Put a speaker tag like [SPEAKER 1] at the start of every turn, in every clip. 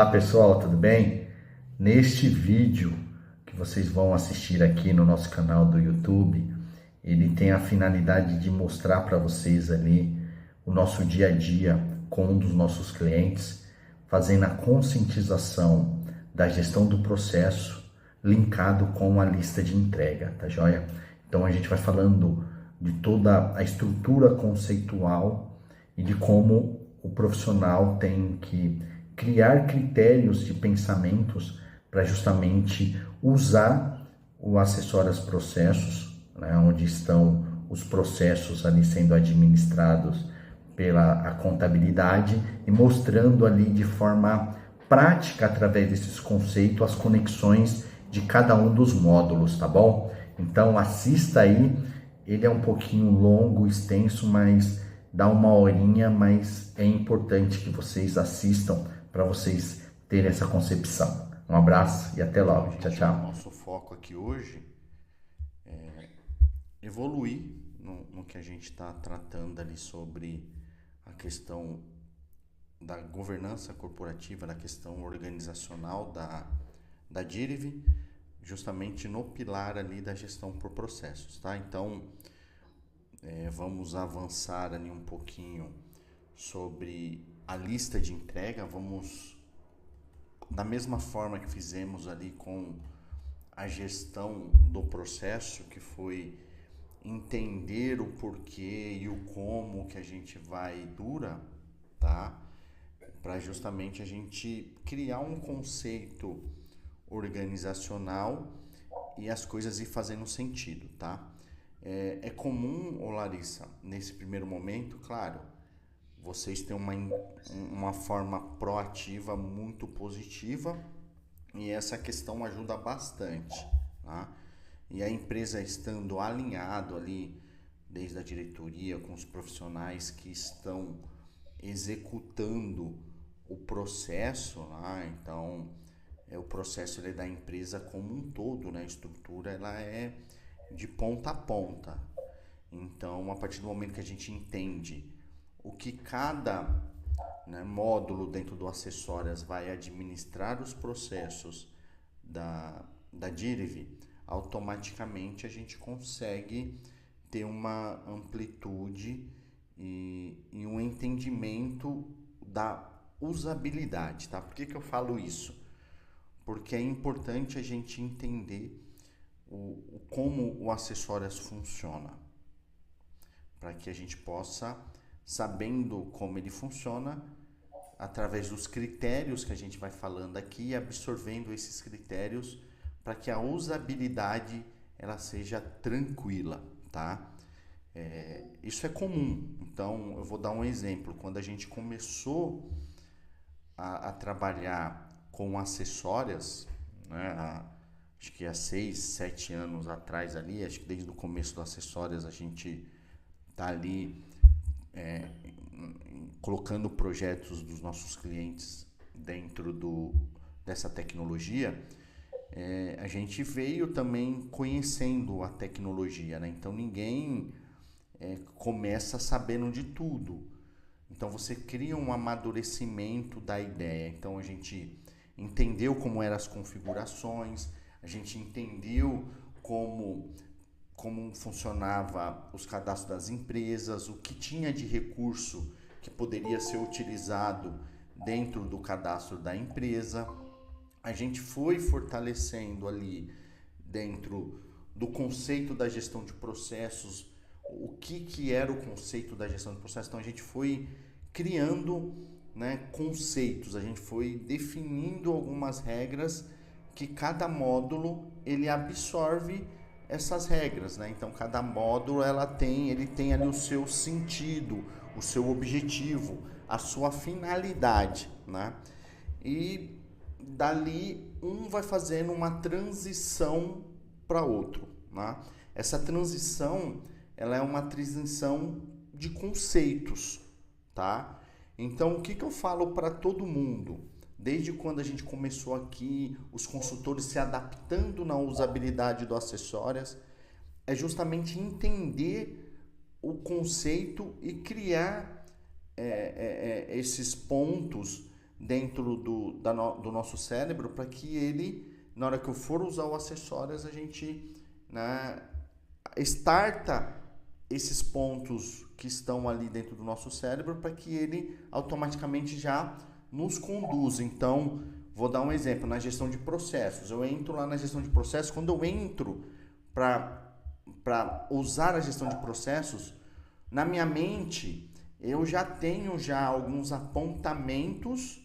[SPEAKER 1] Olá pessoal, tudo bem? Neste vídeo que vocês vão assistir aqui no nosso canal do YouTube, ele tem a finalidade de mostrar para vocês ali o nosso dia a dia com um dos nossos clientes, fazendo a conscientização da gestão do processo linkado com a lista de entrega, tá joia? Então a gente vai falando de toda a estrutura conceitual e de como o profissional tem que criar critérios de pensamentos para justamente usar o acessórios processos, né, onde estão os processos ali sendo administrados pela a contabilidade e mostrando ali de forma prática, através desses conceitos, as conexões de cada um dos módulos, tá bom? Então assista aí, ele é um pouquinho longo, extenso, mas dá uma horinha, mas é importante que vocês assistam para vocês terem essa concepção. Um abraço e até logo. Tchau, tchau.
[SPEAKER 2] Nosso foco aqui hoje é evoluir no que a gente está tratando ali sobre a questão da governança corporativa, da questão organizacional da DIRV, justamente no pilar ali da gestão por processos, tá? Então, vamos avançar ali um pouquinho sobre a lista de entrega, vamos, da mesma forma que fizemos ali com a gestão do processo, que foi entender o porquê e o como que a gente vai tá? Para justamente a gente criar um conceito organizacional e as coisas ir fazendo sentido, tá? É comum, Larissa, nesse primeiro momento, claro, vocês têm uma forma proativa muito positiva e essa questão ajuda bastante, tá? E a empresa estando alinhado ali, desde a diretoria, com os profissionais que estão executando o processo, né? Então, o processo ele é da empresa como um todo, né? A estrutura ela é de ponta a ponta. Então, a partir do momento que a gente entende o que cada, né, módulo dentro do acessórios vai administrar os processos da DIRV, automaticamente a gente consegue ter uma amplitude e um entendimento da usabilidade, tá? Por que eu falo isso? Porque é importante a gente entender como o acessórios funciona, para que a gente possa, sabendo como ele funciona, através dos critérios que a gente vai falando aqui, absorvendo esses critérios para que a usabilidade ela seja tranquila, tá? Isso é comum. Então, eu vou dar um exemplo. Quando a gente começou a trabalhar com acessórios, né, acho que há 6, 7 anos atrás ali, acho que desde o começo do acessórios a gente tá ali colocando projetos dos nossos clientes dentro dessa tecnologia. A gente veio também conhecendo a tecnologia, né? Então ninguém começa sabendo de tudo. Então você cria um amadurecimento da ideia. Então a gente entendeu como eram as configurações, a gente entendeu como funcionava os cadastros das empresas, o que tinha de recurso que poderia ser utilizado dentro do cadastro da empresa. A gente foi fortalecendo ali dentro do conceito da gestão de processos, o que era o conceito da gestão de processos. Então a gente foi criando, né, conceitos, a gente foi definindo algumas regras que cada módulo ele absorve essas regras, né? Então cada módulo ele tem ali o seu sentido, o seu objetivo, a sua finalidade, né? E dali um vai fazendo uma transição para outro, né? Essa transição ela é uma transição de conceitos, tá? Então o que eu falo para todo mundo? Desde quando a gente começou aqui, os consultores se adaptando na usabilidade do acessórios, é justamente entender o conceito e criar esses pontos dentro do nosso cérebro para que ele, na hora que eu for usar o acessórios, a gente, né, starta esses pontos que estão ali dentro do nosso cérebro para que ele automaticamente já nos conduza. Então, vou dar um exemplo, na gestão de processos. Eu entro lá na gestão de processos, quando eu entro para usar a gestão de processos, na minha mente, eu já tenho alguns apontamentos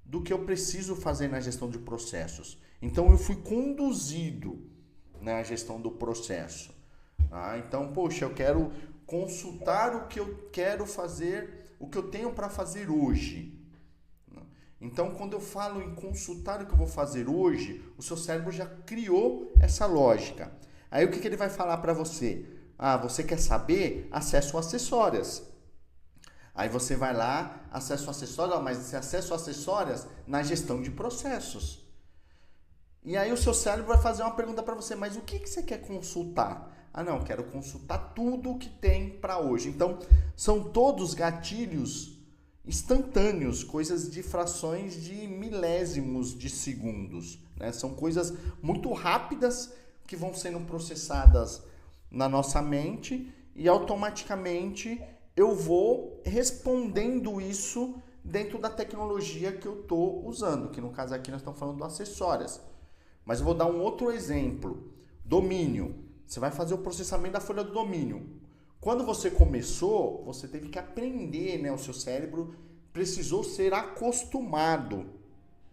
[SPEAKER 2] do que eu preciso fazer na gestão de processos. Então, eu fui conduzido na gestão do processo. Então, poxa, eu quero consultar o que eu quero fazer, o que eu tenho para fazer hoje. Então, quando eu falo em consultar o que eu vou fazer hoje, o seu cérebro já criou essa lógica. Aí, o que ele vai falar para você? Você quer saber? Acesse o acessórias. Aí você vai lá, acessa o acessórios, mas você acessa o acessórios na gestão de processos. E aí o seu cérebro vai fazer uma pergunta para você, mas o que você quer consultar? Não, quero consultar tudo o que tem para hoje. Então, são todos gatilhos instantâneos, coisas de frações de milésimos de segundos, né? São coisas muito rápidas que vão sendo processadas na nossa mente e automaticamente eu vou respondendo isso dentro da tecnologia que eu estou usando, que no caso aqui nós estamos falando do acessórios. Mas eu vou dar um outro exemplo. Domínio. Você vai fazer o processamento da folha do domínio. Quando você começou, você teve que aprender, né? O seu cérebro precisou ser acostumado,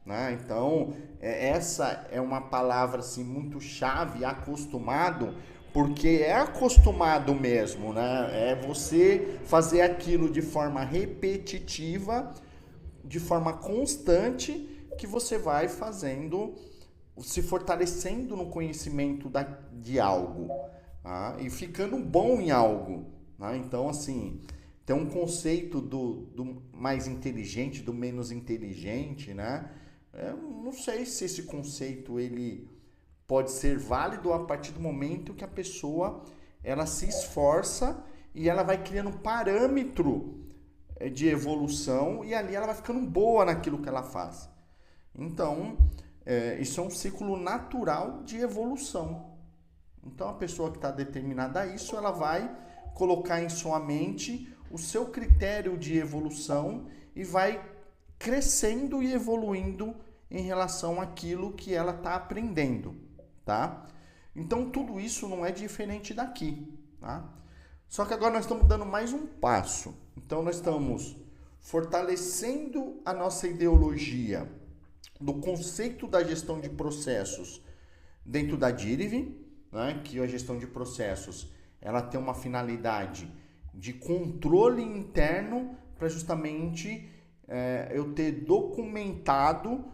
[SPEAKER 2] né? Então, essa é uma palavra assim, muito chave, acostumado, porque é acostumado mesmo, né? É você fazer aquilo de forma repetitiva, de forma constante, que você vai fazendo, se fortalecendo no conhecimento de algo, tá? E ficando bom em algo, tá? Então, assim, tem um conceito do mais inteligente, do menos inteligente, né? Eu não sei se esse conceito ele pode ser válido a partir do momento que a pessoa ela se esforça e ela vai criando um parâmetro de evolução e ali ela vai ficando boa naquilo que ela faz. Então, isso é um ciclo natural de evolução. Então, a pessoa que está determinada a isso, ela vai colocar em sua mente o seu critério de evolução e vai crescendo e evoluindo em relação àquilo que ela está aprendendo, tá? Então, tudo isso não é diferente daqui, tá? Só que agora nós estamos dando mais um passo. Então, nós estamos fortalecendo a nossa ideologia do conceito da gestão de processos dentro da DIRV, né? Que a gestão de processos ela tem uma finalidade de controle interno para justamente eu ter documentado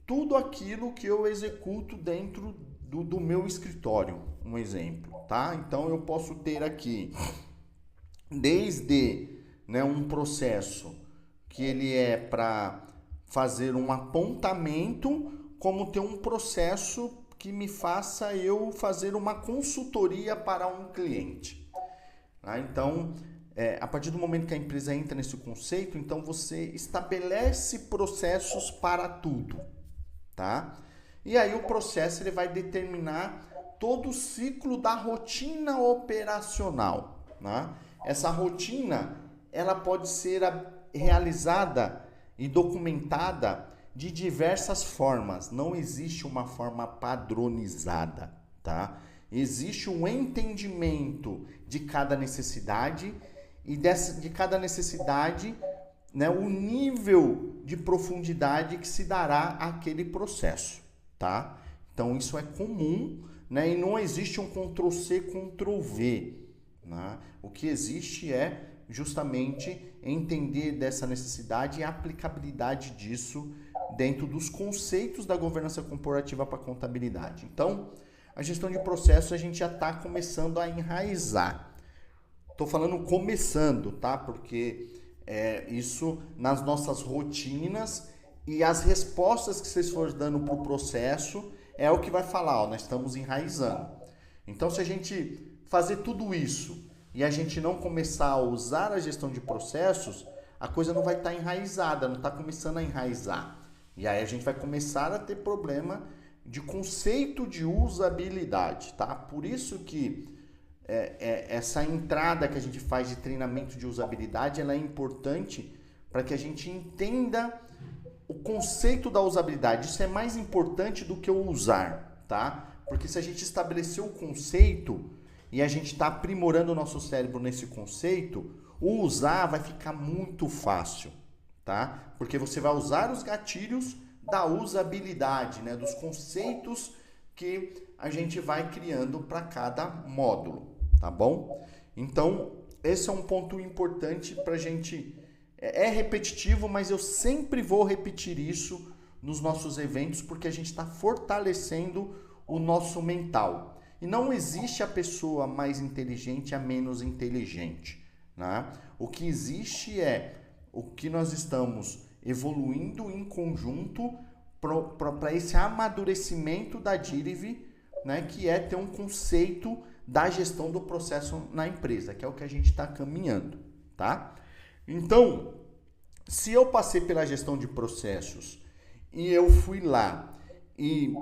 [SPEAKER 2] tudo aquilo que eu executo dentro do meu escritório, um exemplo, tá? Então eu posso ter aqui desde, né, um processo que ele é para fazer um apontamento, como ter um processo que me faça eu fazer uma consultoria para um cliente. Tá? Então, a partir do momento que a empresa entra nesse conceito, então você estabelece processos para tudo, tá? E aí o processo ele vai determinar todo o ciclo da rotina operacional, né? Essa rotina, ela pode ser realizada e documentada de diversas formas. Não existe uma forma padronizada, tá? Existe um entendimento de cada necessidade e de cada necessidade, né, o nível de profundidade que se dará àquele processo, tá? Então isso é comum, né? E não existe um Ctrl+C, Ctrl+V, né? O que existe é justamente entender dessa necessidade e a aplicabilidade disso dentro dos conceitos da governança corporativa para a contabilidade. Então, a gestão de processos a gente já está começando a enraizar. Estou falando começando, tá? Porque isso nas nossas rotinas e as respostas que vocês forem dando para o processo é o que vai falar, nós estamos enraizando. Então, se a gente fazer tudo isso e a gente não começar a usar a gestão de processos, a coisa não vai estar enraizada, não está começando a enraizar. E aí a gente vai começar a ter problema de conceito de usabilidade, tá? Por isso que essa entrada que a gente faz de treinamento de usabilidade, ela é importante para que a gente entenda o conceito da usabilidade. Isso é mais importante do que o usar, tá? Porque se a gente estabelecer o conceito e a gente está aprimorando o nosso cérebro nesse conceito, o usar vai ficar muito fácil, tá? Porque você vai usar os gatilhos da usabilidade, né? Dos conceitos que a gente vai criando para cada módulo, tá bom? Então, esse é um ponto importante para a gente... É repetitivo, mas eu sempre vou repetir isso nos nossos eventos, porque a gente está fortalecendo o nosso mental. E não existe a pessoa mais inteligente e a menos inteligente, né? O que existe é o que nós estamos evoluindo em conjunto para esse amadurecimento da DIRV, né? Que é ter um conceito da gestão do processo na empresa, que é o que a gente está caminhando, tá? Então, se eu passei pela gestão de processos e eu fui lá e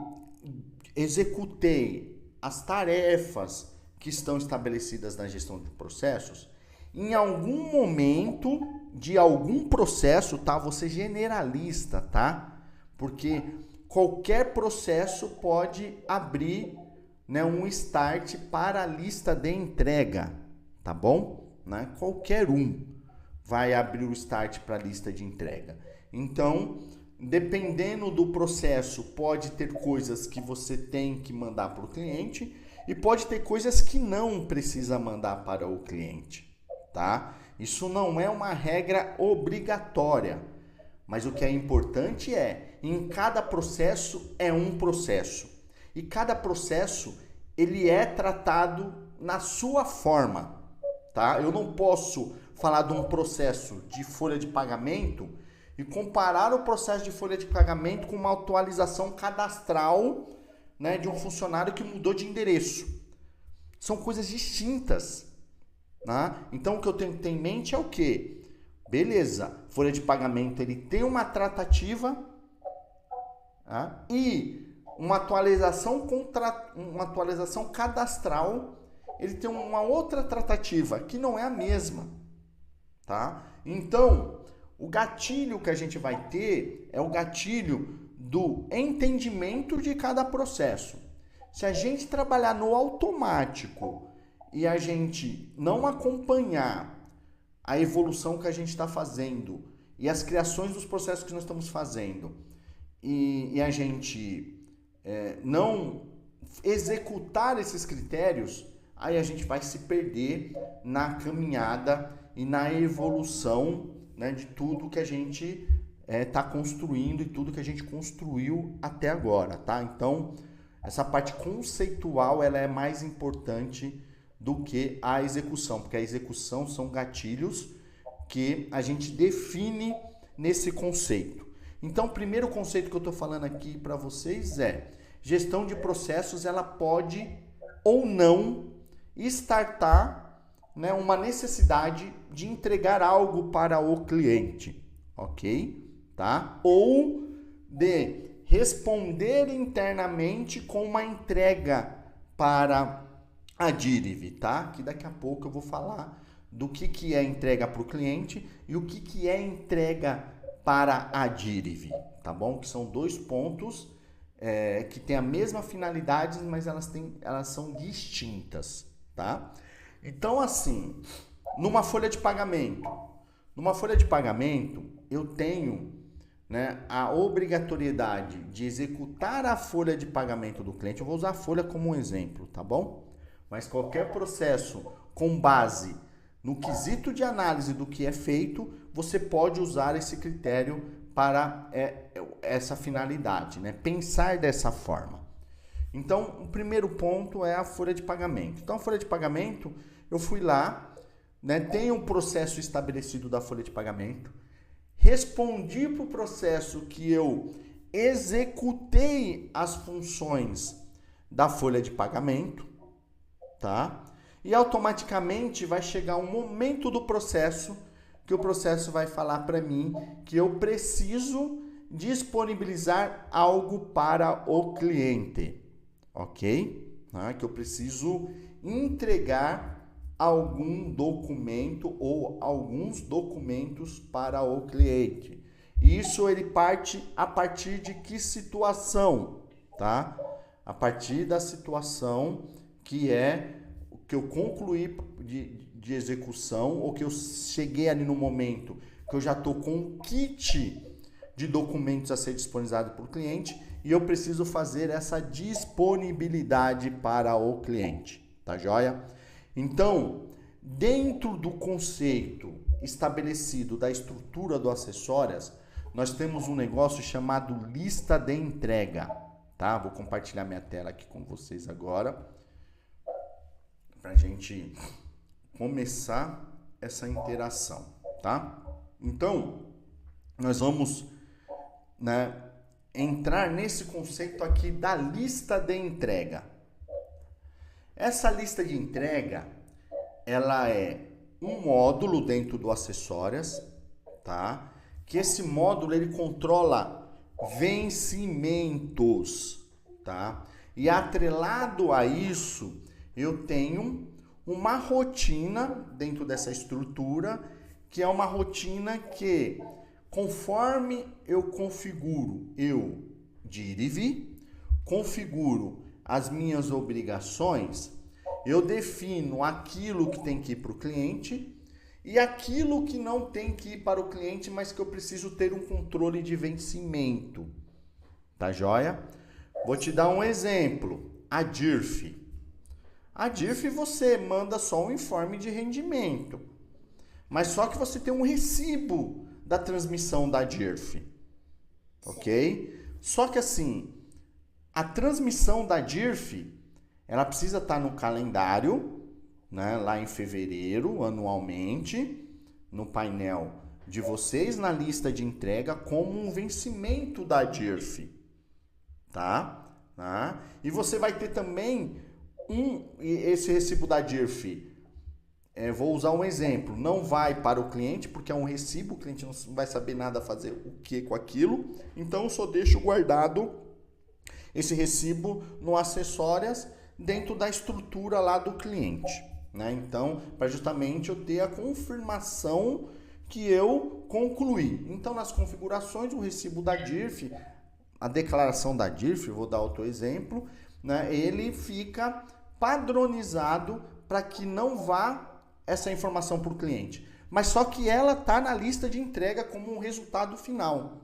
[SPEAKER 2] executei as tarefas que estão estabelecidas na gestão de processos, em algum momento de algum processo, tá? Vou ser generalista, tá? Porque qualquer processo pode abrir, né, um start para a lista de entrega, tá bom? Né? Qualquer um vai abrir o start para a lista de entrega. Então, dependendo do processo, pode ter coisas que você tem que mandar para o cliente e pode ter coisas que não precisa mandar para o cliente, tá? Isso não é uma regra obrigatória, mas o que é importante é, em cada processo é um processo. E cada processo, ele é tratado na sua forma, tá? Eu não posso falar de um processo de folha de pagamento e comparar o processo de folha de pagamento com uma atualização cadastral, né, de um funcionário que mudou de endereço. São coisas distintas, né? Então, o que eu tenho que ter em mente é o quê? Beleza, folha de pagamento ele tem uma tratativa, tá? E uma atualização cadastral, ele tem uma outra tratativa que não é a mesma, tá? Então, o gatilho que a gente vai ter é o gatilho do entendimento de cada processo. Se a gente trabalhar no automático e a gente não acompanhar a evolução que a gente está fazendo e as criações dos processos que nós estamos fazendo e a gente não executar esses critérios, aí a gente vai se perder na caminhada e na evolução, né, de tudo que a gente está construindo e tudo que a gente construiu até agora, tá? Então, essa parte conceitual ela é mais importante do que a execução, porque a execução são gatilhos que a gente define nesse conceito. Então, o primeiro conceito que eu estou falando aqui para vocês é: gestão de processos, ela pode ou não startar, né, uma necessidade de entregar algo para o cliente, ok? Tá? Ou de responder internamente com uma entrega para a DIRV, tá? Que daqui a pouco eu vou falar do que é entrega para o cliente e o que é entrega para a DIRV, tá bom? Que são dois pontos que têm a mesma finalidade, mas elas são distintas, tá? Então, assim, numa folha de pagamento eu tenho, né, a obrigatoriedade de executar a folha de pagamento do cliente. Eu vou usar a folha como um exemplo, tá bom? Mas qualquer processo com base no quesito de análise do que é feito, você pode usar esse critério para essa finalidade, né? Pensar dessa forma. Então, o primeiro ponto é a folha de pagamento. Então, a folha de pagamento, eu fui lá, né, tem um processo estabelecido da folha de pagamento, respondi para o processo que eu executei as funções da folha de pagamento, tá? E automaticamente vai chegar um momento do processo que o processo vai falar para mim que eu preciso disponibilizar algo para o cliente, ok? Que eu preciso entregar algum documento ou alguns documentos para o cliente. Isso ele parte a partir de que situação, tá? A partir da situação que é o que eu concluí de execução ou que eu cheguei ali no momento que eu já estou com um kit de documentos a ser disponibilizado para o cliente e eu preciso fazer essa disponibilidade para o cliente, tá joia? Então, dentro do conceito estabelecido da estrutura do acessórias, nós temos um negócio chamado lista de entrega, tá? Vou compartilhar minha tela aqui com vocês agora para a gente começar essa interação, tá? Então, nós vamos, entrar nesse conceito aqui da lista de entrega. Essa lista de entrega, ela é um módulo dentro do acessórias, tá? Que esse módulo ele controla vencimentos, tá? E atrelado a isso, eu tenho uma rotina dentro dessa estrutura, que é uma rotina que, conforme eu configuro, configuro as minhas obrigações, eu defino aquilo que tem que ir para o cliente e aquilo que não tem que ir para o cliente, mas que eu preciso ter um controle de vencimento. Tá joia? Vou te dar um exemplo. A DIRF. A DIRF você manda só um informe de rendimento. Mas só que você tem um recibo da transmissão da DIRF. Ok? Só que assim, a transmissão da DIRF, ela precisa estar no calendário, lá em fevereiro, anualmente, no painel de vocês, na lista de entrega, como um vencimento da DIRF. Tá? E você vai ter também esse recibo da DIRF. Vou usar um exemplo. Não vai para o cliente, porque é um recibo, o cliente não vai saber nada fazer o que com aquilo. Então, eu só deixo guardado esse recibo no acessórias dentro da estrutura lá do cliente. Então, para justamente eu ter a confirmação que eu concluí. Então, nas configurações, o recibo da DIRF, a declaração da DIRF, vou dar outro exemplo, ele fica padronizado para que não vá essa informação para o cliente. Mas só que ela está na lista de entrega como um resultado final.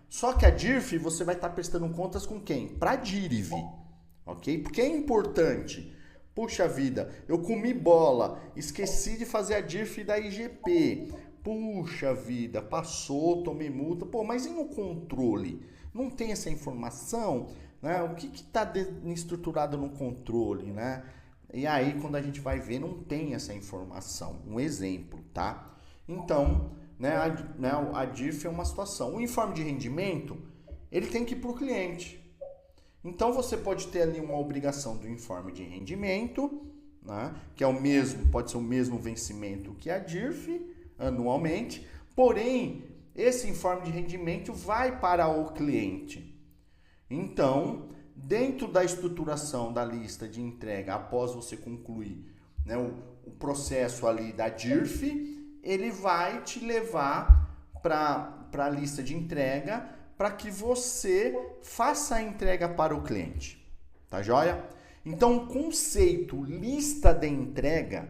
[SPEAKER 2] Só que a DIRF você vai estar prestando contas com quem? Para a DIRV. Ok? Porque é importante. Puxa vida, eu comi bola, esqueci de fazer a DIRF da IGP. Puxa vida, passou, tomei multa. Mas e no controle? Não tem essa informação? O que está estruturado no controle? E aí, quando a gente vai ver, não tem essa informação. Um exemplo, tá? Então, a DIRF é uma situação. O informe de rendimento, ele tem que ir para o cliente. Então, você pode ter ali uma obrigação do informe de rendimento, que é o mesmo, pode ser o mesmo vencimento que a DIRF, anualmente. Porém, esse informe de rendimento vai para o cliente. Então, dentro da estruturação da lista de entrega, após você concluir o processo ali da DIRF, ele vai te levar para a lista de entrega para que você faça a entrega para o cliente. Tá joia? Então, o conceito lista de entrega,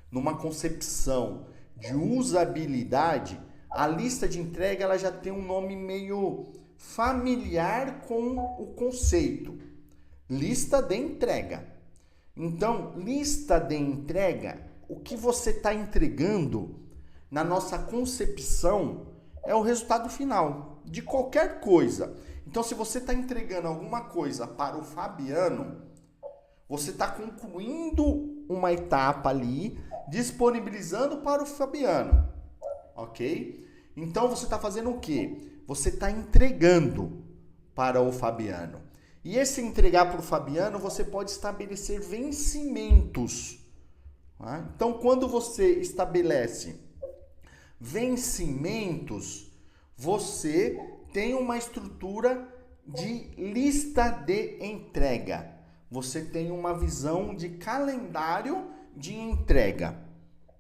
[SPEAKER 2] numa concepção de usabilidade, a lista de entrega ela já tem um nome meio familiar com o conceito. Lista de entrega. Então, lista de entrega, o que você está entregando na nossa concepção é o resultado final de qualquer coisa. Então, se você está entregando alguma coisa para o Fabiano, você está concluindo uma etapa ali, disponibilizando para o Fabiano. Ok? Então, você está fazendo o quê? Você está entregando para o Fabiano. E esse entregar para o Fabiano, você pode estabelecer vencimentos. Então, quando você estabelece vencimentos, você tem uma estrutura de lista de entrega. Você tem uma visão de calendário de entrega,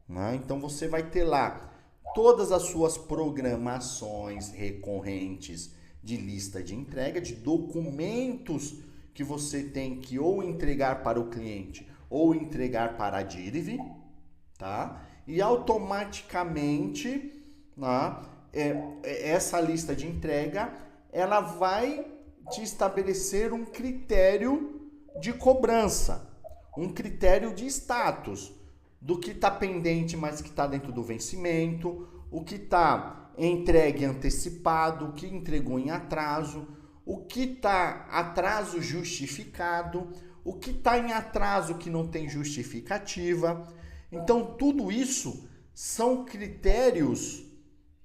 [SPEAKER 2] né? Então você vai ter lá todas as suas programações recorrentes de lista de entrega, de documentos que você tem que ou entregar para o cliente ou entregar para a DIRV, tá? E automaticamente, né, essa lista de entrega, ela vai te estabelecer um critério de cobrança, um critério de status, do que está pendente, mas que está dentro do vencimento, o que está entregue antecipado, o que entregou em atraso, o que está atraso justificado, o que está em atraso que não tem justificativa. Então, tudo isso são critérios,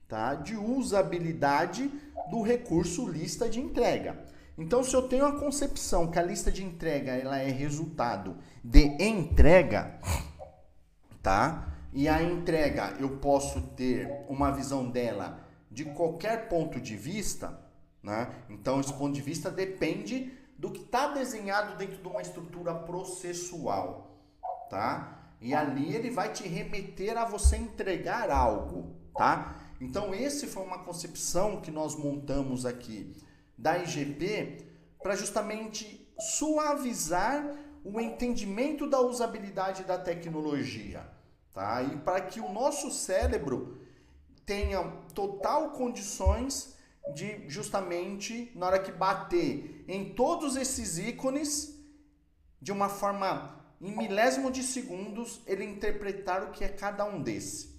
[SPEAKER 2] tá, de usabilidade do recurso lista de entrega. Então, se eu tenho a concepção que a lista de entrega ela é resultado de entrega, tá? E a entrega eu posso ter uma visão dela de qualquer ponto de vista, né? Então, esse ponto de vista depende do que está desenhado dentro de uma estrutura processual, tá? E ali ele vai te remeter a você entregar algo, tá? Então, esse foi uma concepção que nós montamos aqui da IGP para justamente suavizar o entendimento da usabilidade da tecnologia, tá? E para que o nosso cérebro tenha total condições de justamente, na hora que bater em todos esses ícones, de uma forma em milésimo de segundos, ele interpretar o que é cada um desse,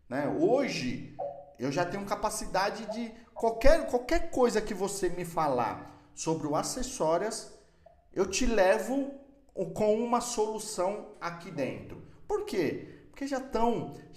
[SPEAKER 2] né? Hoje, eu já tenho capacidade de qualquer coisa que você me falar sobre o Acessórias, eu te levo com uma solução aqui dentro. Por quê? Porque já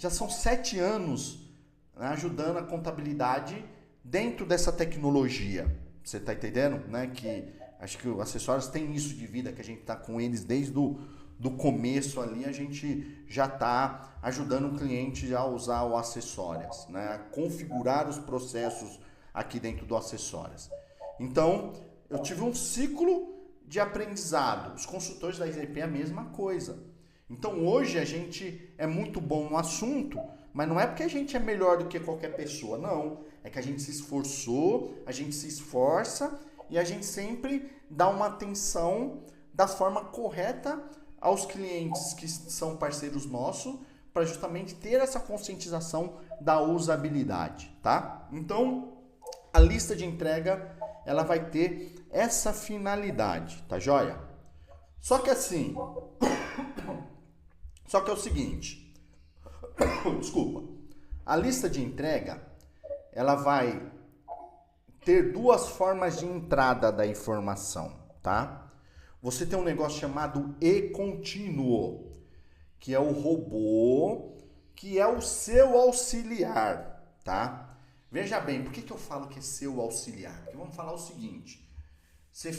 [SPEAKER 2] são 7 anos, né, ajudando a contabilidade dentro dessa tecnologia. Você está entendendo? Né? Que acho que o Acessórias tem isso de vida, que a gente está com eles desde do começo ali, a gente já está ajudando o cliente a usar o Acessórias, né? A configurar os processos aqui dentro do Acessórias. Então, eu tive um ciclo de aprendizado. Os consultores da IGP é a mesma coisa. Então, hoje a gente é muito bom no assunto, mas não é porque a gente é melhor do que qualquer pessoa, não. É que a gente se esforçou, a gente se esforça e a gente sempre dá uma atenção da forma correta aos clientes que são parceiros nossos, para justamente ter essa conscientização da usabilidade, tá? Então, a lista de entrega, ela vai ter essa finalidade, tá joia? Só que assim, só que é o seguinte, desculpa, a lista de entrega, ela vai ter 2 formas de entrada da informação, tá? Você tem um negócio chamado e-contínuo, que é o robô, que é o seu auxiliar, tá? Veja bem, por que eu falo que é seu auxiliar? Porque vamos falar o seguinte, você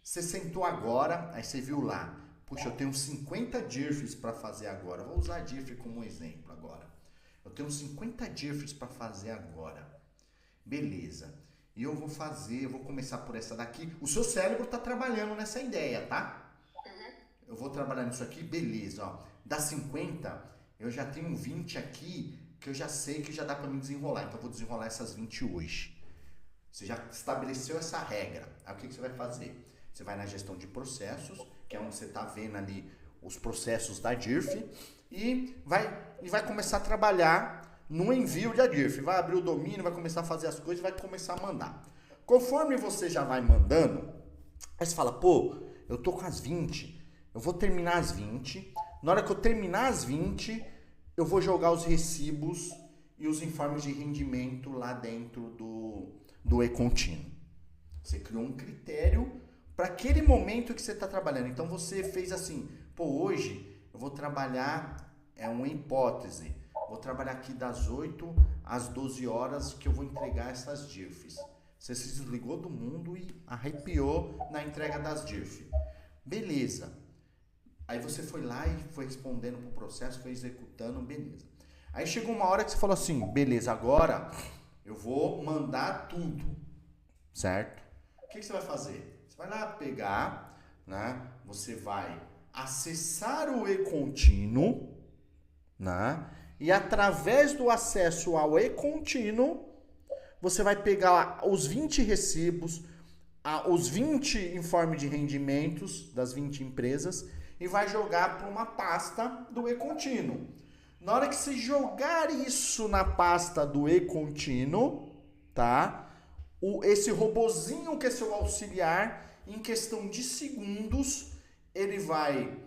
[SPEAKER 2] sentou agora, aí você viu lá, puxa, eu tenho 50 DIRFs para fazer agora, vou usar a DIRF como exemplo agora. Eu tenho 50 DIRFs para fazer agora, beleza. E eu vou começar por essa daqui. O seu cérebro está trabalhando nessa ideia, tá? Eu vou trabalhar nisso aqui, beleza, ó. Das 50, eu já tenho 20 aqui, que eu já sei que já dá para me desenrolar. Então, eu vou desenrolar essas 20 hoje. Você já estabeleceu essa regra. Aí, o que você vai fazer? Você vai na gestão de processos, que é onde você está vendo ali os processos da DIRF, e vai começar a trabalhar no envio de DIRF. Vai abrir o domínio, vai começar a fazer as coisas, vai começar a mandar. Conforme você já vai mandando, aí você fala, pô, eu tô com as 20, eu vou terminar as 20. Na hora que eu terminar as 20, eu vou jogar os recibos e os informes de rendimento lá dentro do e-contínuo. Você criou um critério para aquele momento que você está trabalhando. Então você fez assim, pô, hoje eu vou trabalhar, é uma hipótese, vou trabalhar aqui das 8 às 12 horas que eu vou entregar essas DIRFs. Você se desligou do mundo e arrepiou na entrega das DIRF. Beleza. Aí você foi lá e foi respondendo pro processo, foi executando, beleza. Aí chegou uma hora que você falou assim, beleza, agora Eu vou mandar tudo, certo? O que você vai fazer? Você vai lá pegar, né? Você vai acessar o e-contínuo, né? E através do acesso ao e-contínuo, você vai pegar os 20 recibos, os 20 informes de rendimentos das 20 empresas e vai jogar para uma pasta do e-contínuo. Na hora que você jogar isso na pasta do e-contínuo, tá? Esse robozinho que é seu auxiliar, em questão de segundos, ele vai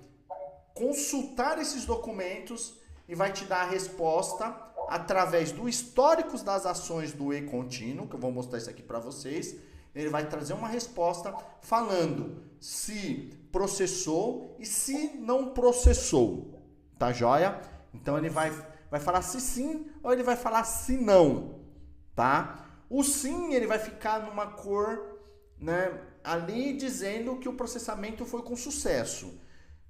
[SPEAKER 2] consultar esses documentos e vai te dar a resposta através do histórico das ações do e-contínuo, que eu vou mostrar isso aqui para vocês. Ele vai trazer uma resposta falando se processou e se não processou, tá joia? Então ele vai falar se sim ou ele vai falar se não, tá? O sim, ele vai ficar numa cor, né, ali dizendo que o processamento foi com sucesso.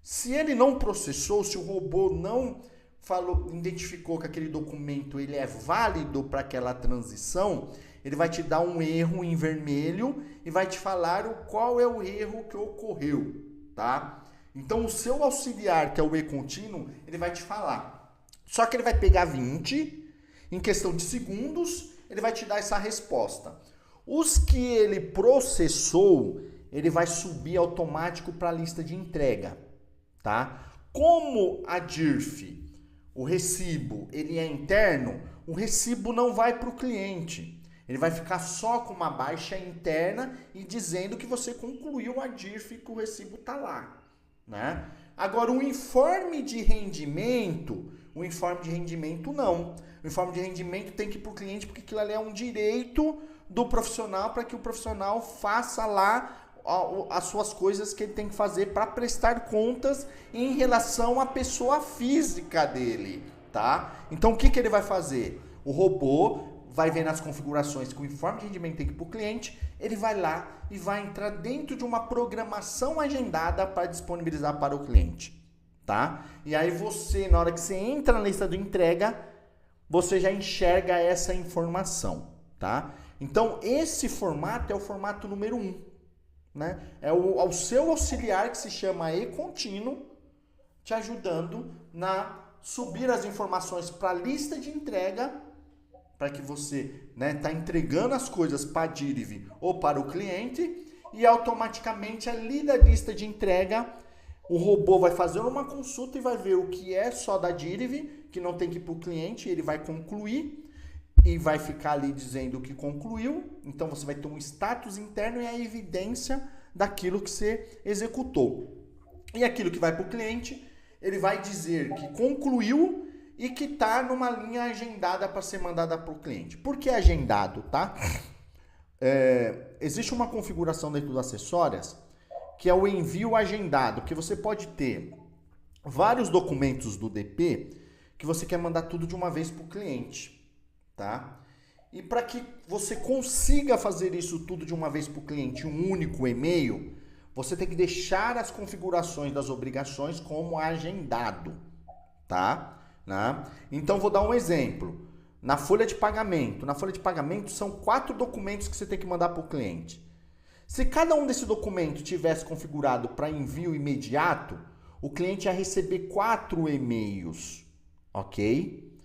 [SPEAKER 2] Se ele não processou, se o robô não identificou que aquele documento ele é válido para aquela transição, ele vai te dar um erro em vermelho e vai te falar qual é o erro que ocorreu, tá? Então o seu auxiliar, que é o e-contínuo, ele vai te falar. Só que ele vai pegar 20, em questão de segundos, ele vai te dar essa resposta. Os que ele processou, ele vai subir automático para a lista de entrega, tá? Como a DIRF, o recibo, ele é interno, o recibo não vai para o cliente. Ele vai ficar só com uma baixa interna e dizendo que você concluiu a DIRF e que o recibo está lá, né? Agora, o informe de rendimento não. O informe de rendimento tem que ir para o cliente porque aquilo ali é um direito do profissional para que o profissional faça lá as suas coisas que ele tem que fazer para prestar contas em relação à pessoa física dele, tá? Então, o que ele vai fazer? O robô vai ver nas configurações que o informe de rendimento tem que ir para o cliente, ele vai lá e vai entrar dentro de uma programação agendada para disponibilizar para o cliente, tá? E aí você, na hora que você entra na lista de entrega, você já enxerga essa informação, tá? Então, esse formato é o formato número 1, né? É o seu auxiliar que se chama e-contínuo, te ajudando na subir as informações para a lista de entrega, para que você, né, tá entregando as coisas para a DIRV ou para o cliente, e automaticamente ali da lista de entrega o robô vai fazer uma consulta e vai ver o que é só da DIRV, que não tem que ir para o cliente, ele vai concluir e vai ficar ali dizendo que concluiu. Então você vai ter um status interno e a evidência daquilo que você executou. E aquilo que vai para o cliente, ele vai dizer que concluiu e que está numa linha agendada para ser mandada para o cliente. Por que agendado, tá? Existe uma configuração dentro das acessórias que é o envio agendado, que você pode ter vários documentos do DP que você quer mandar tudo de uma vez para o cliente, tá? E para que você consiga fazer isso tudo de uma vez para o cliente, um único e-mail, você tem que deixar as configurações das obrigações como agendado, tá? Né? Então, vou dar um exemplo. Na folha de pagamento são 4 documentos que você tem que mandar para o cliente. Se cada um desses documentos tivesse configurado para envio imediato, o cliente ia receber 4 e-mails, ok?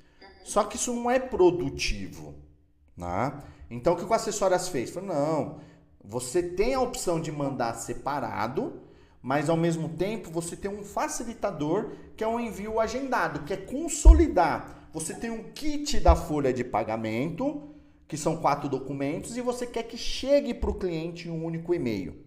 [SPEAKER 2] Só que isso não é produtivo, né? Então, o que o Acessórias fez? Falou, não, você tem a opção de mandar separado, mas ao mesmo tempo você tem um facilitador que é um envio agendado, que é consolidar. Você tem um kit da folha de pagamento, que são 4 documentos, e você quer que chegue para o cliente em um único e-mail.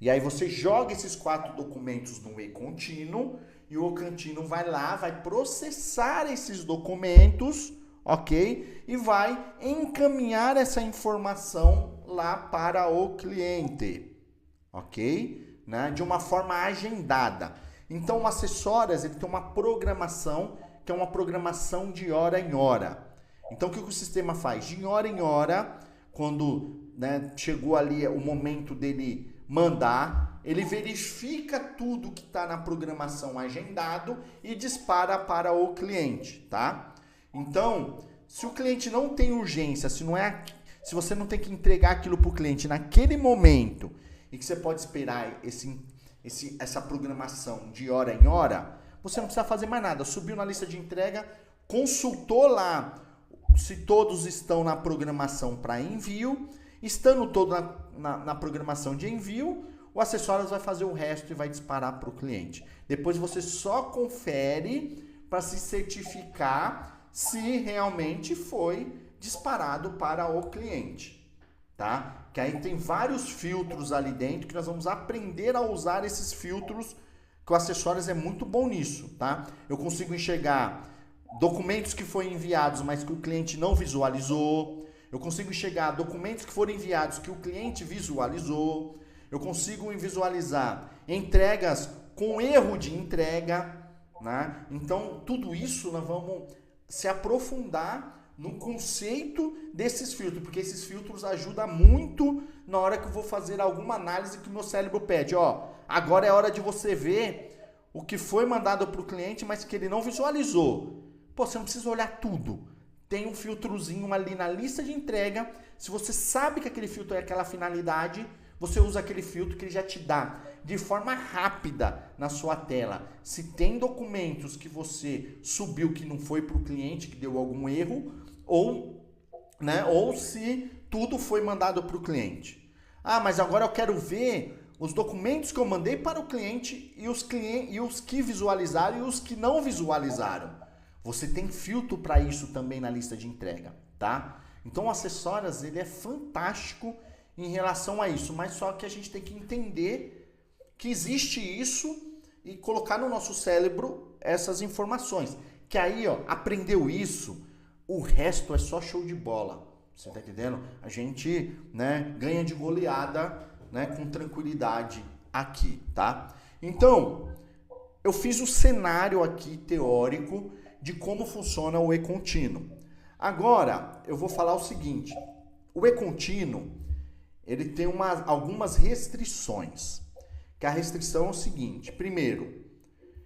[SPEAKER 2] E aí você joga esses 4 documentos no e-contínuo, e o e-contínuo vai lá, vai processar esses documentos, ok? E vai encaminhar essa informação lá para o cliente, ok? Né? De uma forma agendada. Então, o Acessórias, ele tem uma programação, que é uma programação de hora em hora. Então, o que o sistema faz? De hora em hora, quando, né, chegou ali o momento dele mandar, ele verifica tudo que está na programação agendado e dispara para o cliente, tá? Então, Se o cliente não tem urgência, se você não tem que entregar aquilo para o cliente naquele momento e que você pode esperar essa programação de hora em hora, você não precisa fazer mais nada. Subiu na lista de entrega, consultou lá se todos estão na programação para envio. Estando todo na programação de envio, o Acessórios vai fazer o resto e vai disparar para o cliente. Depois você só confere para se certificar se realmente foi disparado para o cliente, tá? Que aí tem vários filtros ali dentro que nós vamos aprender a usar esses filtros, que o Acessórios é muito bom nisso, tá? Eu consigo enxergar documentos que foram enviados, mas que o cliente não visualizou. Eu consigo enxergar documentos que foram enviados que o cliente visualizou. Eu consigo visualizar entregas com erro de entrega, né? Então, tudo isso nós vamos se aprofundar no conceito desses filtros, porque esses filtros ajudam muito na hora que eu vou fazer alguma análise que o meu cérebro pede. Ó, agora é hora de você ver o que foi mandado para o cliente, mas que ele não visualizou. Pô, você não precisa olhar tudo. Tem um filtrozinho ali na lista de entrega. Se você sabe que aquele filtro é aquela finalidade, você usa aquele filtro que ele já te dá de forma rápida na sua tela. Se tem documentos que você subiu que não foi para o cliente, que deu algum erro, ou se tudo foi mandado para o cliente. Ah, mas agora eu quero ver os documentos que eu mandei para o cliente e os que visualizaram e os que não visualizaram. Você tem filtro para isso também na lista de entrega, tá? Então o Acessórios, ele é fantástico em relação a isso, mas só que a gente tem que entender que existe isso e colocar no nosso cérebro essas informações. Que aí, ó, aprendeu isso, o resto é só show de bola. Você tá entendendo? A gente, né, ganha de goleada, né, com tranquilidade aqui, tá? Então, eu fiz o cenário aqui teórico de como funciona o e-contínuo. Agora, eu vou falar o seguinte. O e-contínuo, ele tem algumas restrições. Que a restrição é o seguinte. Primeiro,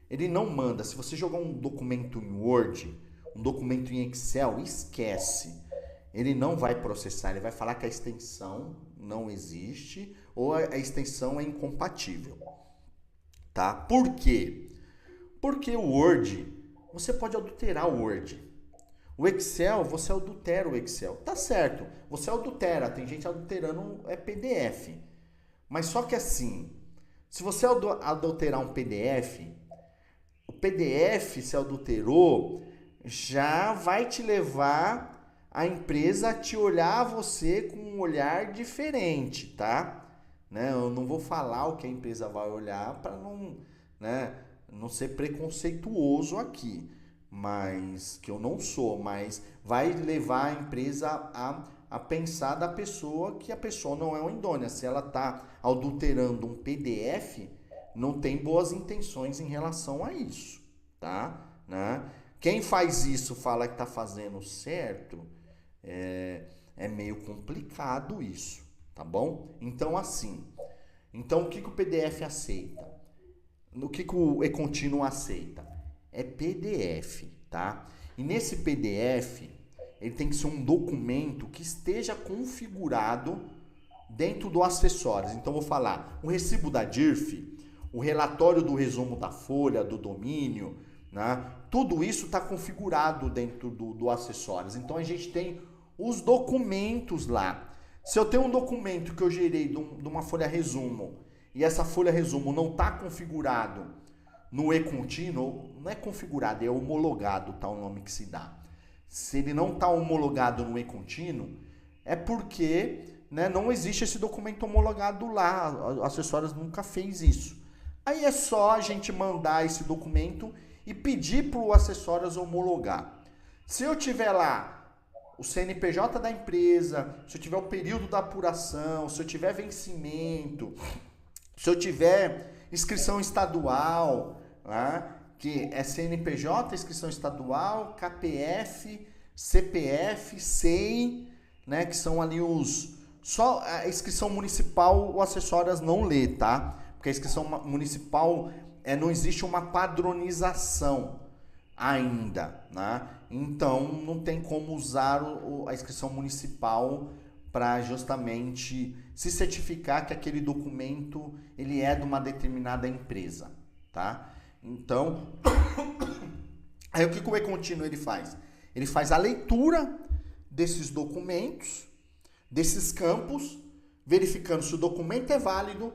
[SPEAKER 2] ele não manda. Se você jogar um documento em Word, um documento em Excel, esquece. Ele não vai processar. Ele vai falar que a extensão não existe ou a extensão é incompatível. Tá? Por quê? Porque o Word, você pode adulterar o Word. O Excel, você adultera o Excel. Tá certo, você adultera. Tem gente adulterando PDF. Mas só que assim, se você adulterar um PDF, o PDF, se adulterou, já vai te levar a empresa a te olhar você com um olhar diferente, tá? Né? Eu não vou falar o que a empresa vai olhar para não, né, não ser preconceituoso aqui, mas que eu não sou, mas vai levar a empresa a pensar da pessoa que a pessoa não é uma idônea. Se ela está adulterando um PDF, não tem boas intenções em relação a isso, tá? Né? Quem faz isso fala que está fazendo certo, é meio complicado isso, tá bom? Então assim, o que o PDF aceita? O que o e-contínuo aceita? É PDF, tá? E nesse PDF, ele tem que ser um documento que esteja configurado dentro do Acessórios. Então, vou falar, o recibo da DIRF, o relatório do resumo da folha, do domínio, né? Tudo isso está configurado dentro do Acessórios. Então, a gente tem os documentos lá. Se eu tenho um documento que eu gerei de uma folha resumo e essa folha resumo não está configurado no e-contínuo, não é configurado, é homologado, tá o nome que se dá. Se ele não está homologado no e-contínuo, é porque, né, não existe esse documento homologado lá. A Acessórios nunca fez isso. Aí é só a gente mandar esse documento e pedir para o Acessórios homologar. Se eu tiver lá o CNPJ da empresa, se eu tiver o período da apuração, se eu tiver vencimento, se eu tiver inscrição estadual, né, que é CNPJ, inscrição estadual, KPF, CPF, SEI, né, que são ali os... Só a inscrição municipal o Acessórios não lê, tá? Porque a inscrição municipal não existe uma padronização ainda, né? Então não tem como usar a inscrição municipal para justamente se certificar que aquele documento ele é de uma determinada empresa, tá? Então, aí o que o e-contínuo ele faz? Ele faz a leitura desses documentos, desses campos, verificando se o documento é válido,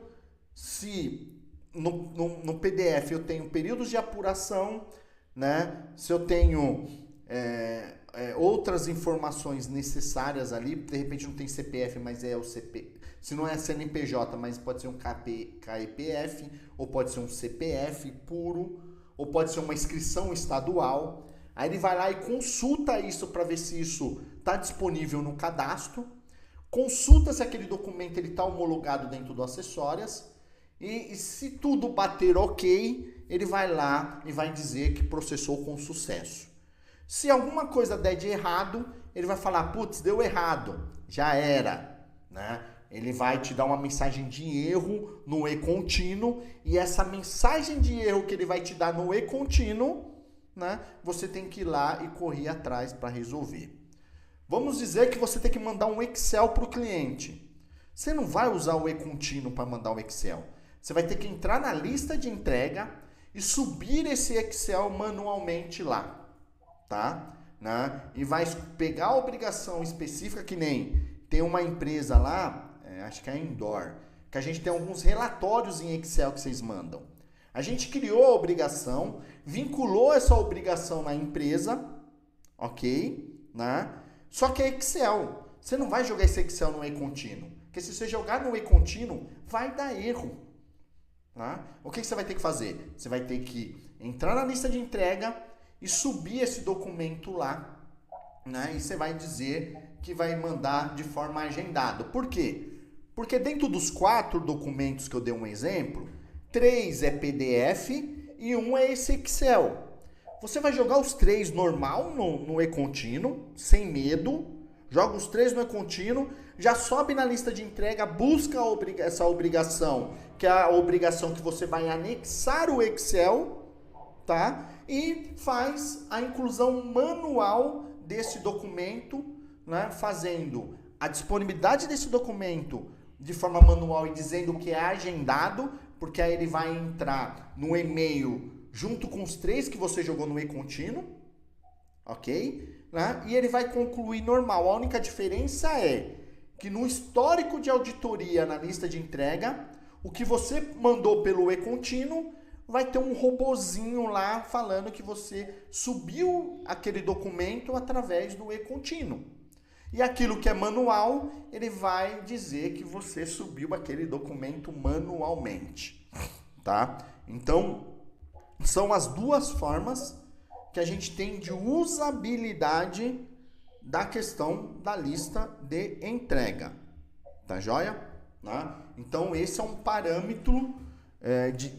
[SPEAKER 2] se no PDF eu tenho períodos de apuração, né? Se eu tenho outras informações necessárias ali, de repente não tem CPF, mas é o CP. Se não é CNPJ, mas pode ser um KEPF, ou pode ser um CPF puro, ou pode ser uma inscrição estadual. Aí ele vai lá e consulta isso para ver se isso está disponível no cadastro, consulta se aquele documento está homologado dentro do Acessórias, e se tudo bater ok, ele vai lá e vai dizer que processou com sucesso. Se alguma coisa der de errado, ele vai falar, putz, deu errado, já era, né? Ele vai te dar uma mensagem de erro no e-contínuo, e essa mensagem de erro que ele vai te dar no e-contínuo, né, você tem que ir lá e correr atrás para resolver. Vamos dizer que você tem que mandar um Excel para o cliente. Você não vai usar o e-contínuo para mandar o Excel. Você vai ter que entrar na lista de entrega e subir esse Excel manualmente lá, tá? Né? E vai pegar a obrigação específica, que nem tem uma empresa lá, acho que é a Indoor, que a gente tem alguns relatórios em Excel que vocês mandam. A gente criou a obrigação, vinculou essa obrigação na empresa, ok? Né? Só que é Excel. Você não vai jogar esse Excel no e-contínuo, porque se você jogar no e-contínuo, vai dar erro. Né? O que você vai ter que fazer? Você vai ter que entrar na lista de entrega e subir esse documento lá, né? E você vai dizer que vai mandar de forma agendada. Por quê? Porque dentro dos 4 documentos que eu dei um exemplo, 3 é PDF e 1 é esse Excel. Você vai jogar os 3 normal no e-contínuo, sem medo, joga os 3 no e-contínuo, já sobe na lista de entrega, busca essa obrigação, que é a obrigação que você vai anexar o Excel, tá? E faz a inclusão manual desse documento, né? Fazendo a disponibilidade desse documento de forma manual e dizendo que é agendado, porque aí ele vai entrar no e-mail junto com os 3 que você jogou no e-contínuo, ok? Né? E ele vai concluir normal. A única diferença é que no histórico de auditoria na lista de entrega, o que você mandou pelo e-contínuo vai ter um robozinho lá falando que você subiu aquele documento através do e-contínuo. E aquilo que é manual, ele vai dizer que você subiu aquele documento manualmente, tá? Então, são as 2 formas que a gente tem de usabilidade da questão da lista de entrega, tá joia? Né? Então, esse é um parâmetro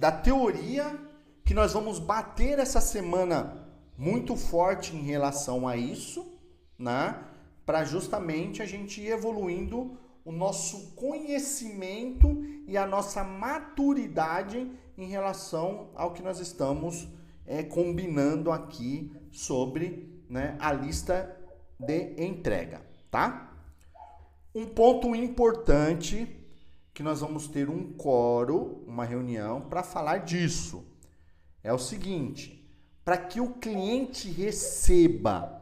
[SPEAKER 2] da teoria que nós vamos bater essa semana muito forte em relação a isso, né? Para justamente a gente ir evoluindo o nosso conhecimento e a nossa maturidade em relação ao que nós estamos combinando aqui sobre, né, a lista de entrega, tá? Um ponto importante que nós vamos ter um quórum, uma reunião para falar disso. É o seguinte, para que o cliente receba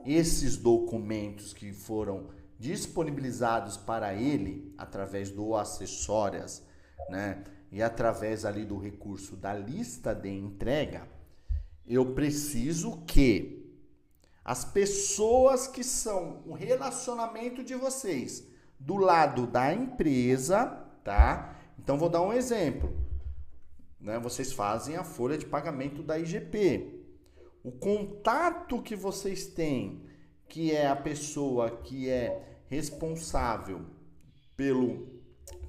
[SPEAKER 2] esses documentos que foram disponibilizados para ele através do Acessórias, né, e através ali do recurso da lista de entrega, eu preciso que as pessoas que são o relacionamento de vocês do lado da empresa, tá? Então vou dar um exemplo, né? Vocês fazem a folha de pagamento da IGP. O contato que vocês têm, que é a pessoa que é responsável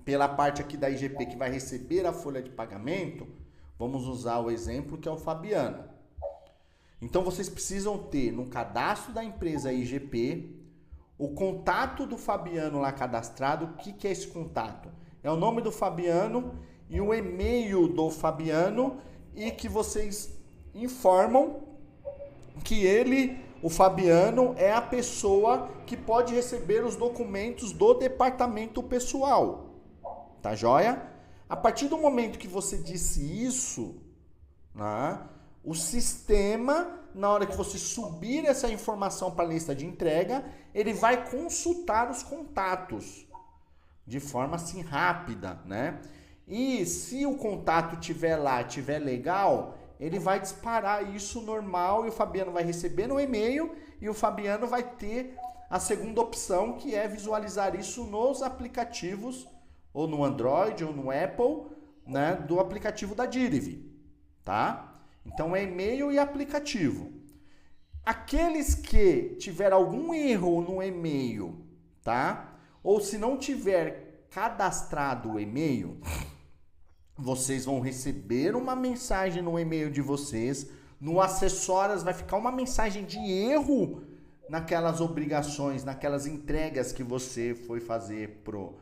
[SPEAKER 2] pela parte aqui da IGP que vai receber a folha de pagamento, vamos usar o exemplo que é o Fabiano. Então vocês precisam ter no cadastro da empresa IGP o contato do Fabiano lá cadastrado. O que é esse contato? É o nome do Fabiano e o e-mail do Fabiano, e que vocês informam que ele o Fabiano é a pessoa que pode receber os documentos do departamento pessoal. Tá joia? A partir do momento que você disse isso, né, o sistema, na hora que você subir essa informação para a lista de entrega, ele vai consultar os contatos de forma assim rápida, né? E se o contato tiver lá, tiver legal, ele vai disparar isso normal e o Fabiano vai receber no e-mail e o Fabiano vai ter a segunda opção, que é visualizar isso nos aplicativos, ou no Android ou no Apple, né, do aplicativo da Dirive, tá? Então é e-mail e aplicativo. Aqueles que tiver algum erro no e-mail, tá? Ou se não tiver cadastrado o e-mail, vocês vão receber uma mensagem no e-mail de vocês, no acessórios vai ficar uma mensagem de erro naquelas obrigações, naquelas entregas que você foi fazer pro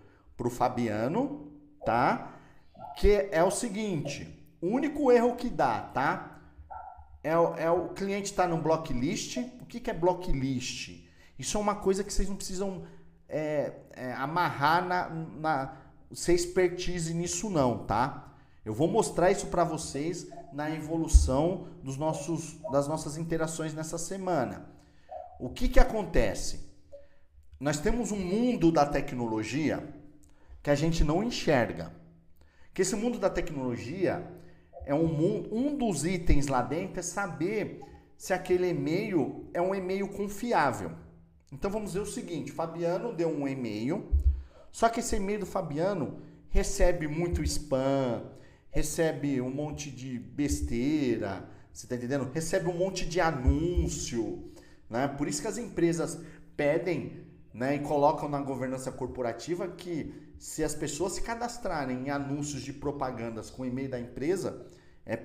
[SPEAKER 2] Fabiano, tá? Que é o seguinte, o único erro que dá, tá? É o cliente estar no blocklist. O que é blocklist? Isso é uma coisa que vocês não precisam amarrar ser expertise nisso não, tá? Eu vou mostrar isso para vocês na evolução das nossas interações nessa semana. O que acontece? Nós temos um mundo da tecnologia que a gente não enxerga. Que esse mundo da tecnologia é um dos itens lá dentro é saber se aquele e-mail é um e-mail confiável. Então vamos ver o seguinte, Fabiano deu um e-mail, só que esse e-mail do Fabiano recebe muito spam, recebe um monte de besteira, você está entendendo? Recebe um monte de anúncio, né? Por isso que as empresas pedem, né, e colocam na governança corporativa que se as pessoas se cadastrarem em anúncios de propagandas com o e-mail da empresa,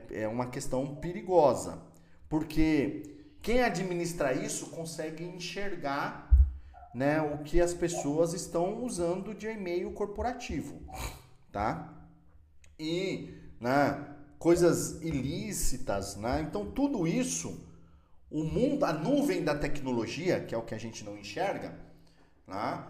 [SPEAKER 2] é uma questão perigosa. Porque quem administra isso consegue enxergar, né, o que as pessoas estão usando de e-mail corporativo, tá? E, né, coisas ilícitas, né? Então tudo isso, o mundo, a nuvem da tecnologia, que é o que a gente não enxerga, né?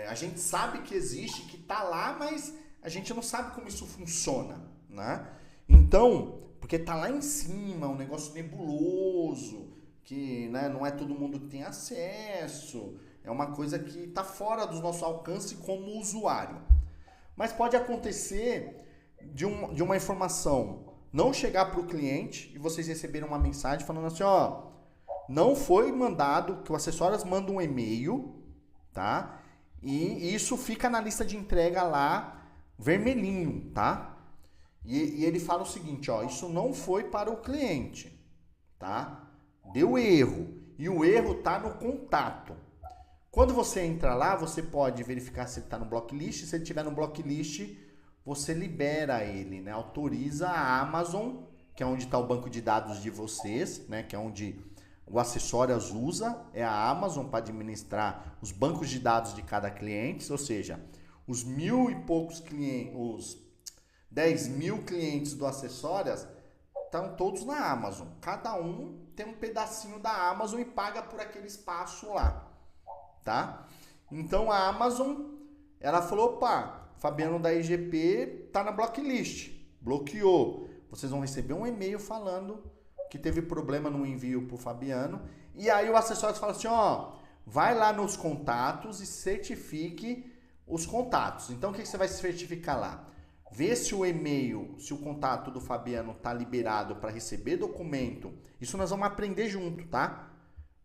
[SPEAKER 2] A gente sabe que existe, que está lá, mas a gente não sabe como isso funciona, né? Então, porque está lá em cima, um negócio nebuloso, que, né, não é todo mundo que tem acesso, é uma coisa que está fora do nosso alcance como usuário. Mas pode acontecer de uma informação não chegar para o cliente e vocês receberem uma mensagem falando assim, ó, não foi mandado, que o Acessórias manda um e-mail, tá? E isso fica na lista de entrega lá, vermelhinho, tá? E ele fala o seguinte, ó, isso não foi para o cliente, tá? Deu erro. E o erro tá no contato. Quando você entra lá, você pode verificar se ele está no blocklist. Se ele estiver no blocklist, você libera ele, né? Autoriza a Amazon, que é onde está o banco de dados de vocês, né? Que é onde o Acessórias usa, é a Amazon para administrar os bancos de dados de cada cliente, ou seja, os 1.000 e poucos clientes, os 10.000 clientes do Acessórias estão todos na Amazon. Cada um tem um pedacinho da Amazon e paga por aquele espaço lá, tá? Então a Amazon, ela falou, opa, Fabiano da IGP tá na blocklist, bloqueou. Vocês vão receber um e-mail falando que teve problema no envio pro Fabiano. E aí o Acessórios fala assim, ó, vai lá nos contatos e certifique os contatos. Então o que você vai certificar lá? Vê se o e-mail, se o contato do Fabiano tá liberado para receber documento. Isso nós vamos aprender junto, tá?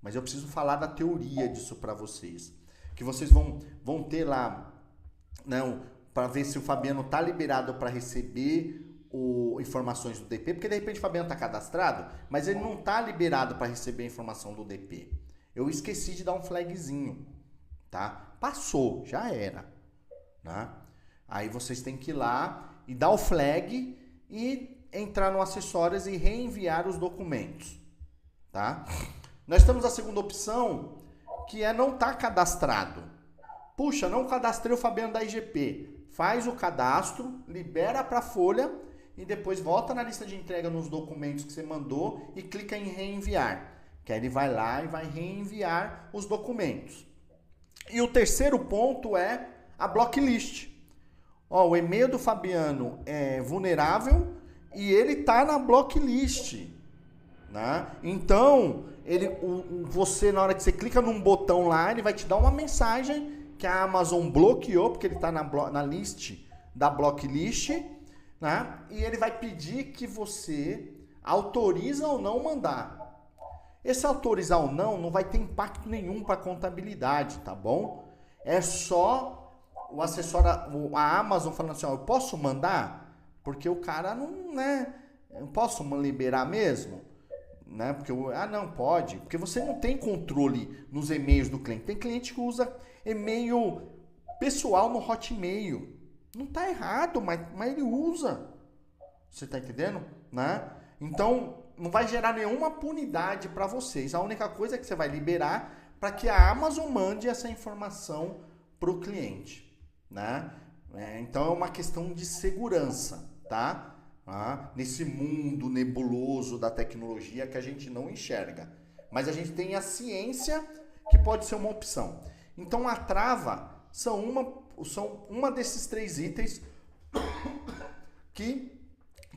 [SPEAKER 2] Mas eu preciso falar da teoria disso para vocês. Que vocês vão ter lá, né, para ver se o Fabiano tá liberado para receber informações do DP, porque de repente o Fabiano está cadastrado, mas ele não está liberado para receber a informação do DP. Eu esqueci de dar um flagzinho, tá? Passou, já era, né? Aí vocês têm que ir lá e dar o flag e entrar no Acessórios e reenviar os documentos, tá? Nós temos a segunda opção, que é não estar cadastrado. Puxa, não cadastrei o Fabiano da IGP. Faz o cadastro, libera para a folha e depois volta na lista de entrega nos documentos que você mandou e clica em reenviar. que aí ele vai lá e vai reenviar os documentos. E o terceiro ponto é a blocklist. Ó, o e-mail do Fabiano é vulnerável e ele está na blocklist, né? Então, você, na hora que você clica num botão lá, ele vai te dar uma mensagem que a Amazon bloqueou, porque ele está na list da blocklist, né? E ele vai pedir que você autoriza ou não mandar. Esse autorizar ou não vai ter impacto nenhum para a contabilidade, tá bom? É só o acessório, a Amazon falando assim, ó, eu posso mandar? Porque o cara não, né? Eu posso liberar mesmo? Né? Porque não pode, porque você não tem controle nos e-mails do cliente. Tem cliente que usa e-mail pessoal no Hotmail. Não tá errado, mas ele usa. Você tá entendendo? Né? Então, não vai gerar nenhuma punidade para vocês. A única coisa é que você vai liberar para que a Amazon mande essa informação para o cliente, né? Então, é uma questão de segurança, tá? Nesse mundo nebuloso da tecnologia que a gente não enxerga. Mas a gente tem a ciência que pode ser uma opção. Então, a trava são uma desses 3 itens que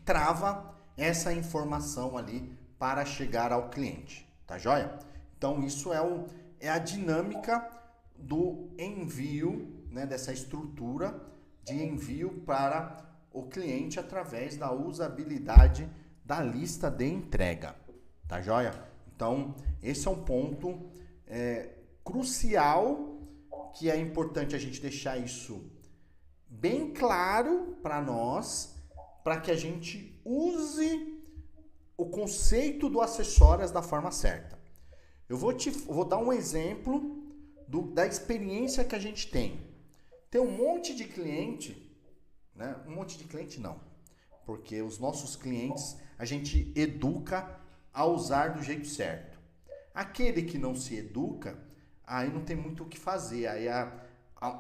[SPEAKER 2] trava essa informação ali para chegar ao cliente, tá joia? Então, isso é a dinâmica do envio, né, dessa estrutura de envio para o cliente através da usabilidade da lista de entrega, tá joia? Então, esse é um ponto crucial, que é importante a gente deixar isso bem claro para nós, para que a gente use o conceito do acessórias da forma certa. Eu vou dar um exemplo da experiência que a gente tem. Tem um monte de cliente, né? Um monte de cliente não, porque os nossos clientes a gente educa a usar do jeito certo. Aquele que não se educa, aí não tem muito o que fazer, aí a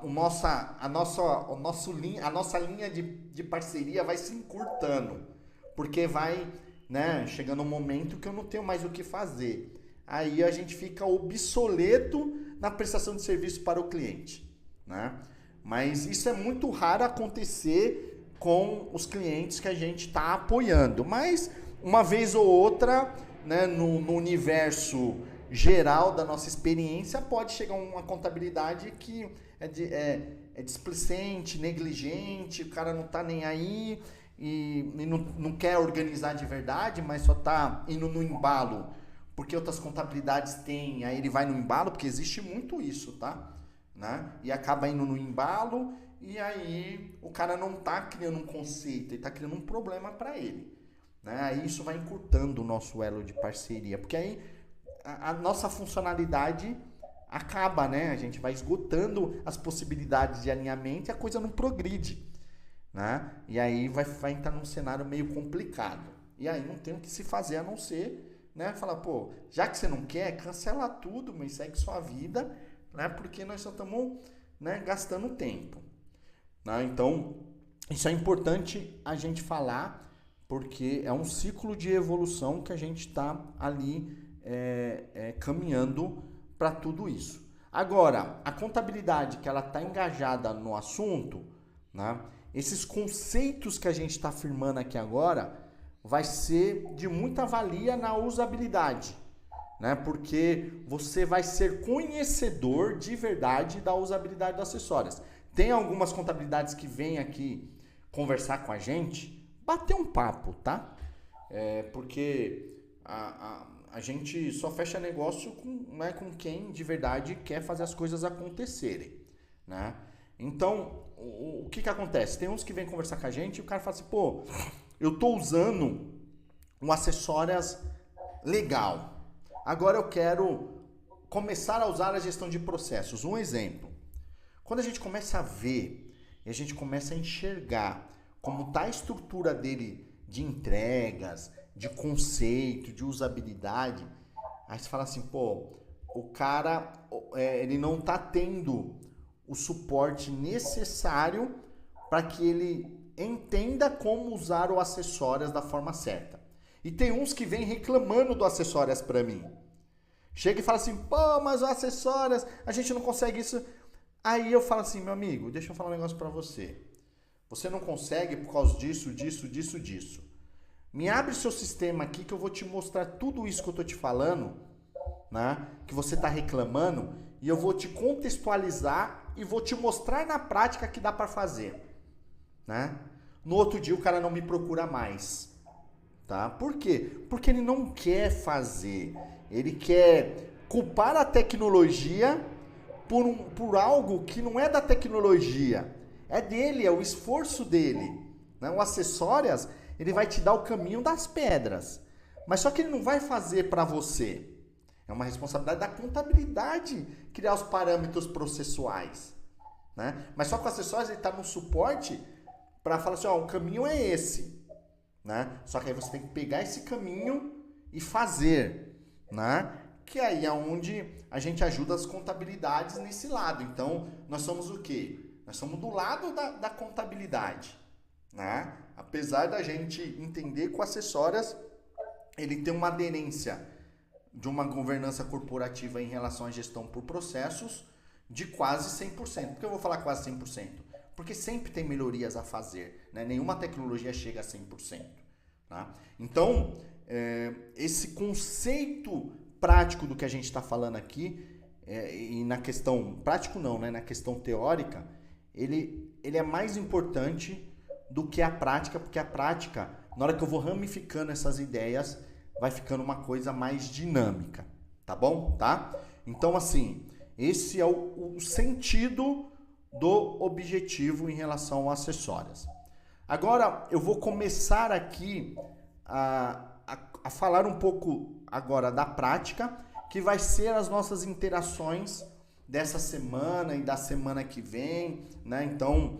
[SPEAKER 2] nossa linha de parceria vai se encurtando, porque vai, né, chegando um momento que eu não tenho mais o que fazer. Aí a gente fica obsoleto na prestação de serviço para o cliente, né? Mas isso é muito raro acontecer com os clientes que a gente está apoiando. Mas uma vez ou outra, né, no universo geral da nossa experiência, pode chegar uma contabilidade que é displicente, negligente, o cara não está nem aí e não quer organizar de verdade, mas só está indo no embalo porque outras contabilidades têm, aí ele vai no embalo, porque existe muito isso, tá? Né? E acaba indo no embalo e aí o cara não está criando um conceito, ele está criando um problema para ele, né? Aí isso vai encurtando o nosso elo de parceria, porque aí a nossa funcionalidade acaba, né? A gente vai esgotando as possibilidades de alinhamento e a coisa não progride, né? E aí vai entrar num cenário meio complicado. E aí não tem o que se fazer a não ser, né, falar, pô, já que você não quer, cancela tudo, mas segue sua vida, né? Porque nós só estamos, né, gastando tempo, né? Então, isso é importante a gente falar, porque é um ciclo de evolução que a gente está ali caminhando para tudo isso. Agora, a contabilidade que ela está engajada no assunto, né, esses conceitos que a gente está afirmando aqui agora vai ser de muita valia na usabilidade, né? Porque você vai ser conhecedor de verdade da usabilidade dos acessórios. Tem algumas contabilidades que vêm aqui conversar com a gente, bater um papo, tá? Porque a gente só fecha negócio com quem de verdade quer fazer as coisas acontecerem, né? Então, o que acontece? Tem uns que vêm conversar com a gente e o cara fala assim, pô, eu estou usando um acessórias legal. Agora eu quero começar a usar a gestão de processos. Um exemplo. Quando a gente começa a ver e a gente começa a enxergar como está a estrutura dele de entregas, de conceito, de usabilidade, aí você fala assim, pô, o cara ele não está tendo o suporte necessário para que ele entenda como usar o acessórias da forma certa. E tem uns que vêm reclamando do acessórias para mim. Chega e fala assim, pô, mas os acessórios, a gente não consegue isso. Aí eu falo assim, meu amigo, deixa eu falar um negócio pra você. Você não consegue por causa disso, disso, disso, disso. Me abre seu sistema aqui que eu vou te mostrar tudo isso que eu tô te falando, né? Que você tá reclamando, e eu vou te contextualizar e vou te mostrar na prática que dá pra fazer, né? No outro dia o cara não me procura mais, tá? Por quê? Porque ele não quer fazer. Ele quer culpar a tecnologia por algo que não é da tecnologia. É dele, é o esforço dele. Né? O acessórios, ele vai te dar o caminho das pedras. Mas só que ele não vai fazer para você. É uma responsabilidade da contabilidade criar os parâmetros processuais. Né? Mas só que o acessórios ele está no suporte para falar assim, ó, o caminho é esse. Né? Só que aí você tem que pegar esse caminho e fazer. Né? Que aí é onde a gente ajuda as contabilidades nesse lado. Então, nós somos o quê? Nós somos do lado da contabilidade, né? Apesar da gente entender que o acessórios ele tem uma aderência de uma governança corporativa em relação à gestão por processos de quase 100%. Por que eu vou falar quase 100%? Porque sempre tem melhorias a fazer, né? Nenhuma tecnologia chega a 100%. Tá? Então, esse conceito prático do que a gente está falando aqui, e na questão, prático não, né? Na questão teórica, ele é mais importante do que a prática, porque a prática, na hora que eu vou ramificando essas ideias, vai ficando uma coisa mais dinâmica, tá bom? Tá? Então, assim, esse é o sentido do objetivo em relação aos acessórios. Agora, eu vou começar aqui a falar um pouco agora da prática, que vai ser as nossas interações dessa semana e da semana que vem, né? Então,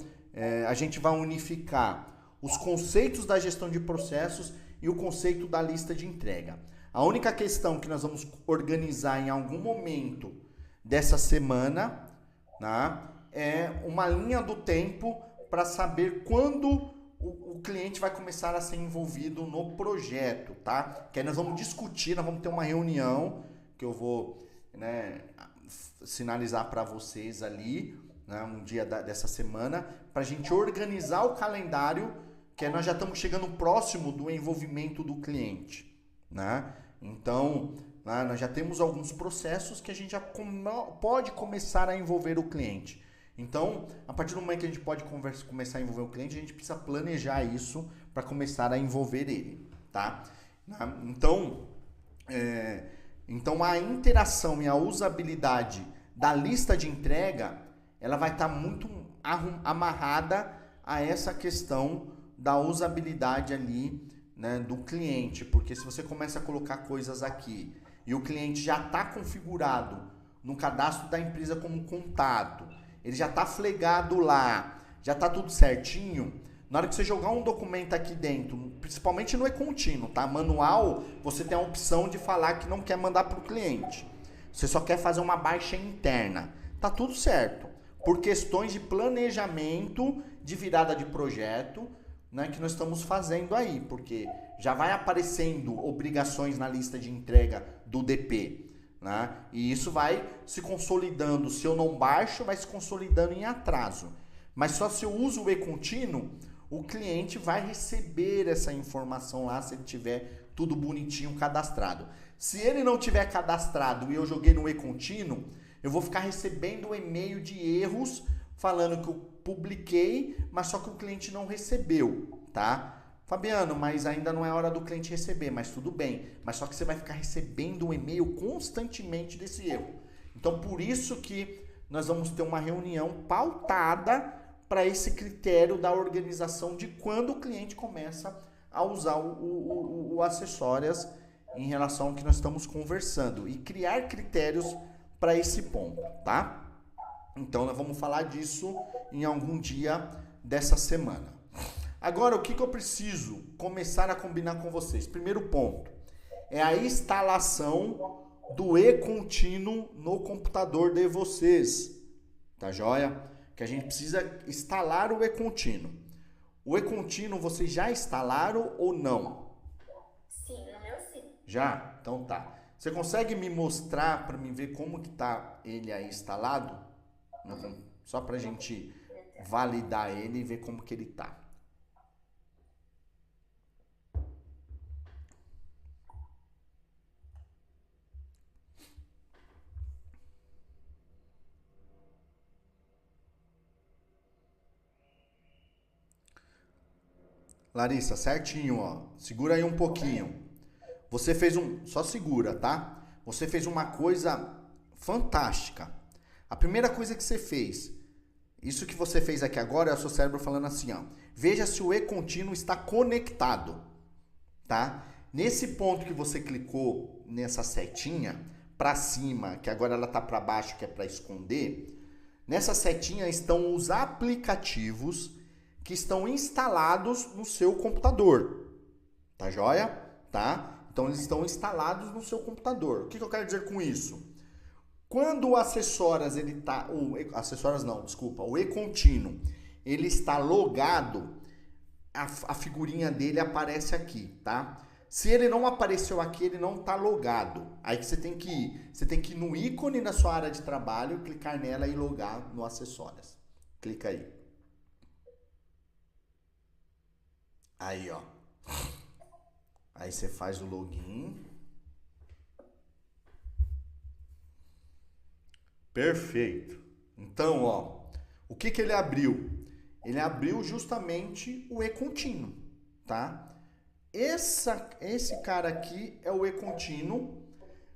[SPEAKER 2] a gente vai unificar os conceitos da gestão de processos e o conceito da lista de entrega. A única questão que nós vamos organizar em algum momento dessa semana, né, é uma linha do tempo para saber quando o cliente vai começar a ser envolvido no projeto, tá? Que aí nós vamos discutir, nós vamos ter uma reunião que eu vou, né, sinalizar para vocês ali, né, um dia dessa semana, para a gente organizar o calendário, que aí nós já estamos chegando próximo do envolvimento do cliente, né? Então, né, nós já temos alguns processos que a gente já pode começar a envolver o cliente. Então, a partir do momento que a gente pode começar a envolver o cliente, a gente precisa planejar isso para começar a envolver ele, tá? Então, a interação e a usabilidade da lista de entrega, ela vai estar muito amarrada a essa questão da usabilidade ali, né, do cliente, porque se você começa a colocar coisas aqui e o cliente já está configurado no cadastro da empresa como contato, ele já está flegado lá, já está tudo certinho, na hora que você jogar um documento aqui dentro, principalmente no e-contínuo, tá? Manual, você tem a opção de falar que não quer mandar para o cliente. Você só quer fazer uma baixa interna. Tá tudo certo. Por questões de planejamento, de virada de projeto, né, que nós estamos fazendo aí, porque já vai aparecendo obrigações na lista de entrega do DP. Né? E isso vai se consolidando. Se eu não baixo, vai se consolidando em atraso. Mas só se eu uso o e-contínuo, o cliente vai receber essa informação lá se ele tiver tudo bonitinho cadastrado. Se ele não tiver cadastrado e eu joguei no e-contínuo, eu vou ficar recebendo um e-mail de erros falando que eu publiquei, mas só que o cliente não recebeu, tá? Fabiano, mas ainda não é hora do cliente receber, mas tudo bem. Mas só que você vai ficar recebendo um e-mail constantemente desse erro. Então, por isso que nós vamos ter uma reunião pautada para esse critério da organização de quando o cliente começa a usar o acessórios em relação ao que nós estamos conversando e criar critérios para esse ponto, tá? Então, nós vamos falar disso em algum dia dessa semana. Agora, o que eu preciso começar a combinar com vocês? Primeiro ponto é a instalação do e-contínuo no computador de vocês, tá joia? Que a gente precisa instalar o e-contínuo. O e-contínuo vocês já instalaram ou não?
[SPEAKER 3] Sim, no meu sim.
[SPEAKER 2] Já? Então tá. Você consegue me mostrar para mim ver como que tá ele aí instalado? Só pra gente validar ele e ver como que ele tá. Larissa, certinho, ó. Segura aí um pouquinho. Você fez só segura, tá? Você fez uma coisa fantástica. A primeira coisa que você fez, isso que você fez aqui agora é o seu cérebro falando assim, ó. Veja se o E contínuo está conectado, tá? Nesse ponto que você clicou nessa setinha para cima, que agora ela tá para baixo, que é para esconder, nessa setinha estão os aplicativos que estão instalados no seu computador. Tá joia? Tá? Então eles estão instalados no seu computador. O que eu quero dizer com isso? Quando o acessórias ele tá, o e-contínuo, ele está logado, a figurinha dele aparece aqui, tá? Se ele não apareceu aqui, ele não está logado. Aí que você tem que ir. Você tem que ir no ícone da sua área de trabalho, clicar nela e logar no acessórias. Clica aí. Aí, ó. Aí você faz o login. Perfeito. Então, ó, o que que ele abriu? Ele abriu justamente o e-contínuo, tá? Esse cara aqui é o e-contínuo.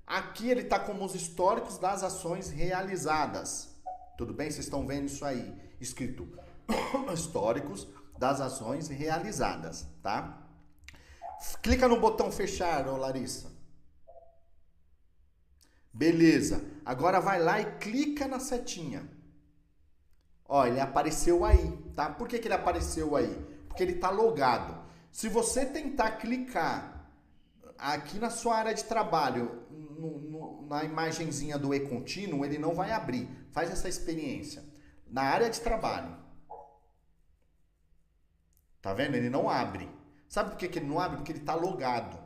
[SPEAKER 2] Aqui ele tá como os históricos das ações realizadas. Tudo bem? Vocês estão vendo isso aí? Escrito históricos das ações realizadas, tá? Clica no botão fechar, ô Larissa. Beleza. Agora vai lá e clica na setinha. Ó, ele apareceu aí, tá? Por que ele apareceu aí? Porque ele tá logado. Se você tentar clicar aqui na sua área de trabalho, na imagenzinha do e-contínuo, ele não vai abrir. Faz essa experiência. Na área de trabalho. Tá vendo? Ele não abre. Sabe por que ele não abre? Porque ele tá logado.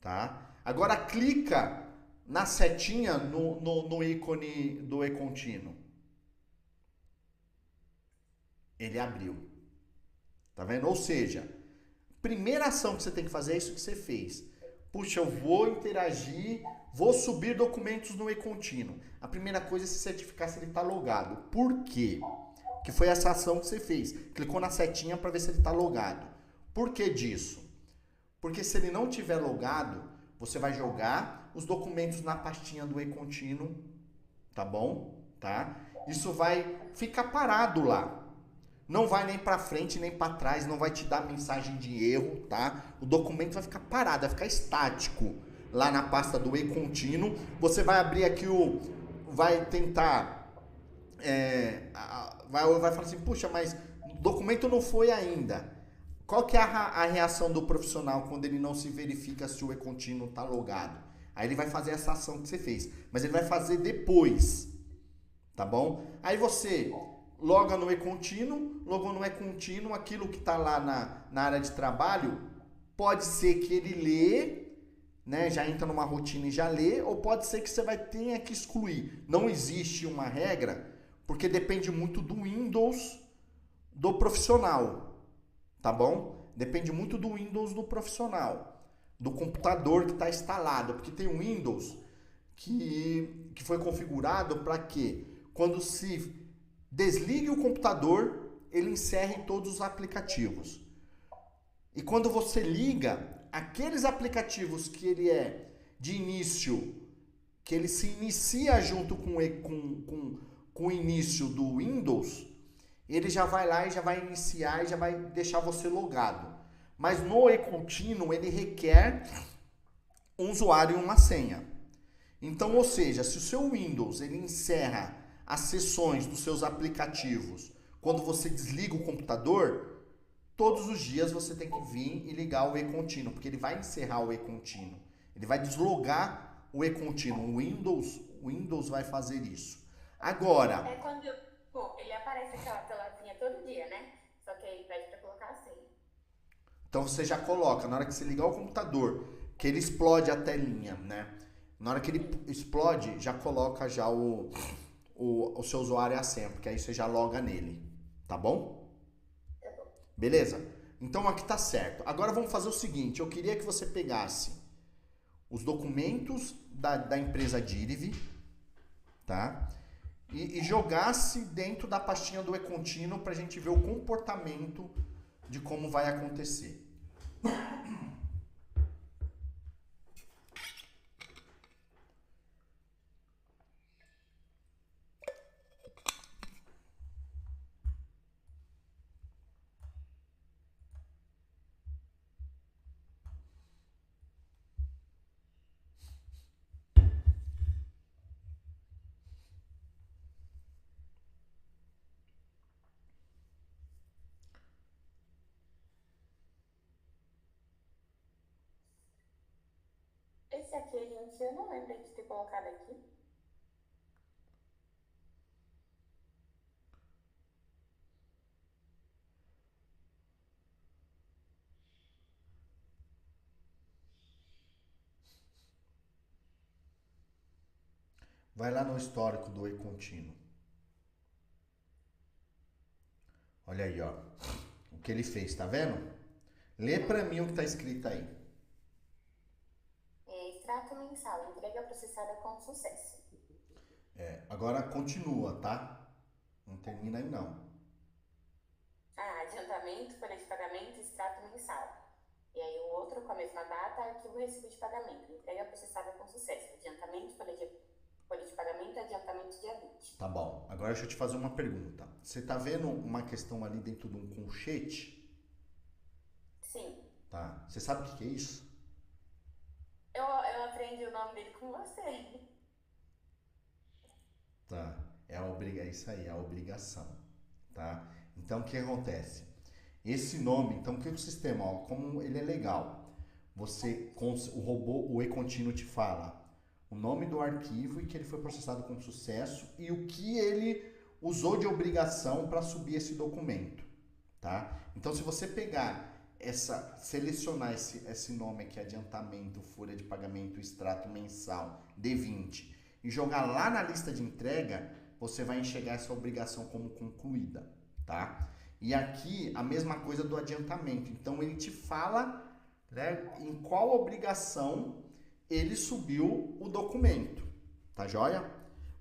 [SPEAKER 2] Tá? Agora clica na setinha no ícone do e-contínuo. Ele abriu. Tá vendo? Ou seja, primeira ação que você tem que fazer é isso que você fez. Puxa, eu vou interagir, vou subir documentos no e-contínuo. A primeira coisa é se certificar se ele está logado. Por quê? Que foi essa ação que você fez. Clicou na setinha para ver se ele está logado. Por que disso? Porque se ele não tiver logado, você vai jogar os documentos na pastinha do e-contínuo, tá bom? Tá? Isso vai ficar parado lá. Não vai nem para frente, nem para trás, não vai te dar mensagem de erro, tá? O documento vai ficar parado, vai ficar estático lá na pasta do e-contínuo. Você vai abrir aqui vai tentar, vai falar assim, puxa, mas o documento não foi ainda. Qual que é a reação do profissional quando ele não se verifica se o e-contínuo está logado? Aí ele vai fazer essa ação que você fez, mas ele vai fazer depois, tá bom? Aí você loga no e-contínuo, logou no e-contínuo, aquilo que está lá na área de trabalho, pode ser que ele lê, né, já entra numa rotina e já lê, ou pode ser que você tenha que excluir. Não existe uma regra, porque depende muito do Windows do profissional, tá bom? Depende muito do Windows do profissional, do computador que está instalado, porque tem um Windows que foi configurado para que quando se desligue o computador, ele encerre todos os aplicativos. E quando você liga, aqueles aplicativos que ele é de início, que ele se inicia junto com o início do Windows, ele já vai lá e já vai iniciar e já vai deixar você logado. Mas no e-contínuo, ele requer um usuário e uma senha. Então, ou seja, se o seu Windows ele encerra as sessões dos seus aplicativos quando você desliga o computador, todos os dias você tem que vir e ligar o e-contínuo, porque ele vai encerrar o e-contínuo. Ele vai deslogar o e-contínuo. O Windows vai fazer isso. Agora...
[SPEAKER 3] É quando ele aparece aquela telazinha todo dia, né? Só que aí pede pra colocar a senha.
[SPEAKER 2] Então você já coloca, na hora que você ligar o computador, que ele explode a telinha, né? Na hora que ele explode, já coloca já o seu usuário e a senha, porque aí você já loga nele, tá bom?
[SPEAKER 3] Tá bom.
[SPEAKER 2] Beleza? Então aqui tá certo. Agora vamos fazer o seguinte, eu queria que você pegasse os documentos da empresa Dirive, tá? E jogasse dentro da pastinha do e-contínuo pra gente ver o comportamento de como vai acontecer.
[SPEAKER 3] Esse aqui, gente, eu não lembro de ter colocado aqui.
[SPEAKER 2] Vai lá no histórico do e-contínuo. Olha aí, ó. O que ele fez, tá vendo? Lê pra mim o que tá escrito aí.
[SPEAKER 3] Extrato mensal, entrega processada com sucesso.
[SPEAKER 2] Agora continua, tá? Não termina aí não.
[SPEAKER 3] Adiantamento, folha de pagamento, extrato mensal. E aí o outro com a mesma data, arquivo recibo de pagamento, entrega processada com sucesso. Adiantamento, folha de pagamento, adiantamento dia 20.
[SPEAKER 2] Tá bom. Agora deixa eu te fazer uma pergunta. Você tá vendo uma questão ali dentro de um colchete?
[SPEAKER 3] Sim.
[SPEAKER 2] Tá. Você sabe o que é isso?
[SPEAKER 3] Eu aprendi o nome dele com você.
[SPEAKER 2] Tá. É isso aí, é a obrigação. Tá? Então o que acontece? Esse nome, então o que o sistema, ó, como ele é legal, o robô, o e-contínuo te fala o nome do arquivo e que ele foi processado com sucesso e o que ele usou de obrigação para subir esse documento, tá? Então se você selecionar esse nome aqui, adiantamento, folha de pagamento, extrato mensal, D20, e jogar lá na lista de entrega, você vai enxergar essa obrigação como concluída, tá? E aqui a mesma coisa do adiantamento. Então ele te fala, né, em qual obrigação ele subiu o documento, tá joia?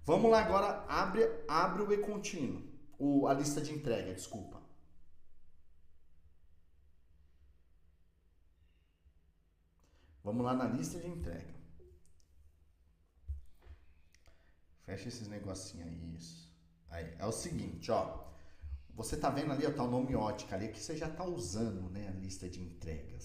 [SPEAKER 2] Vamos lá agora, abre o e-contínuo, a lista de entrega, desculpa. Vamos lá na lista de entrega. Fecha esses negocinhos aí, isso. Aí, é o seguinte, ó. Você tá vendo ali, ó, tá o nome ótica ali, que você já tá usando, né, a lista de entrega.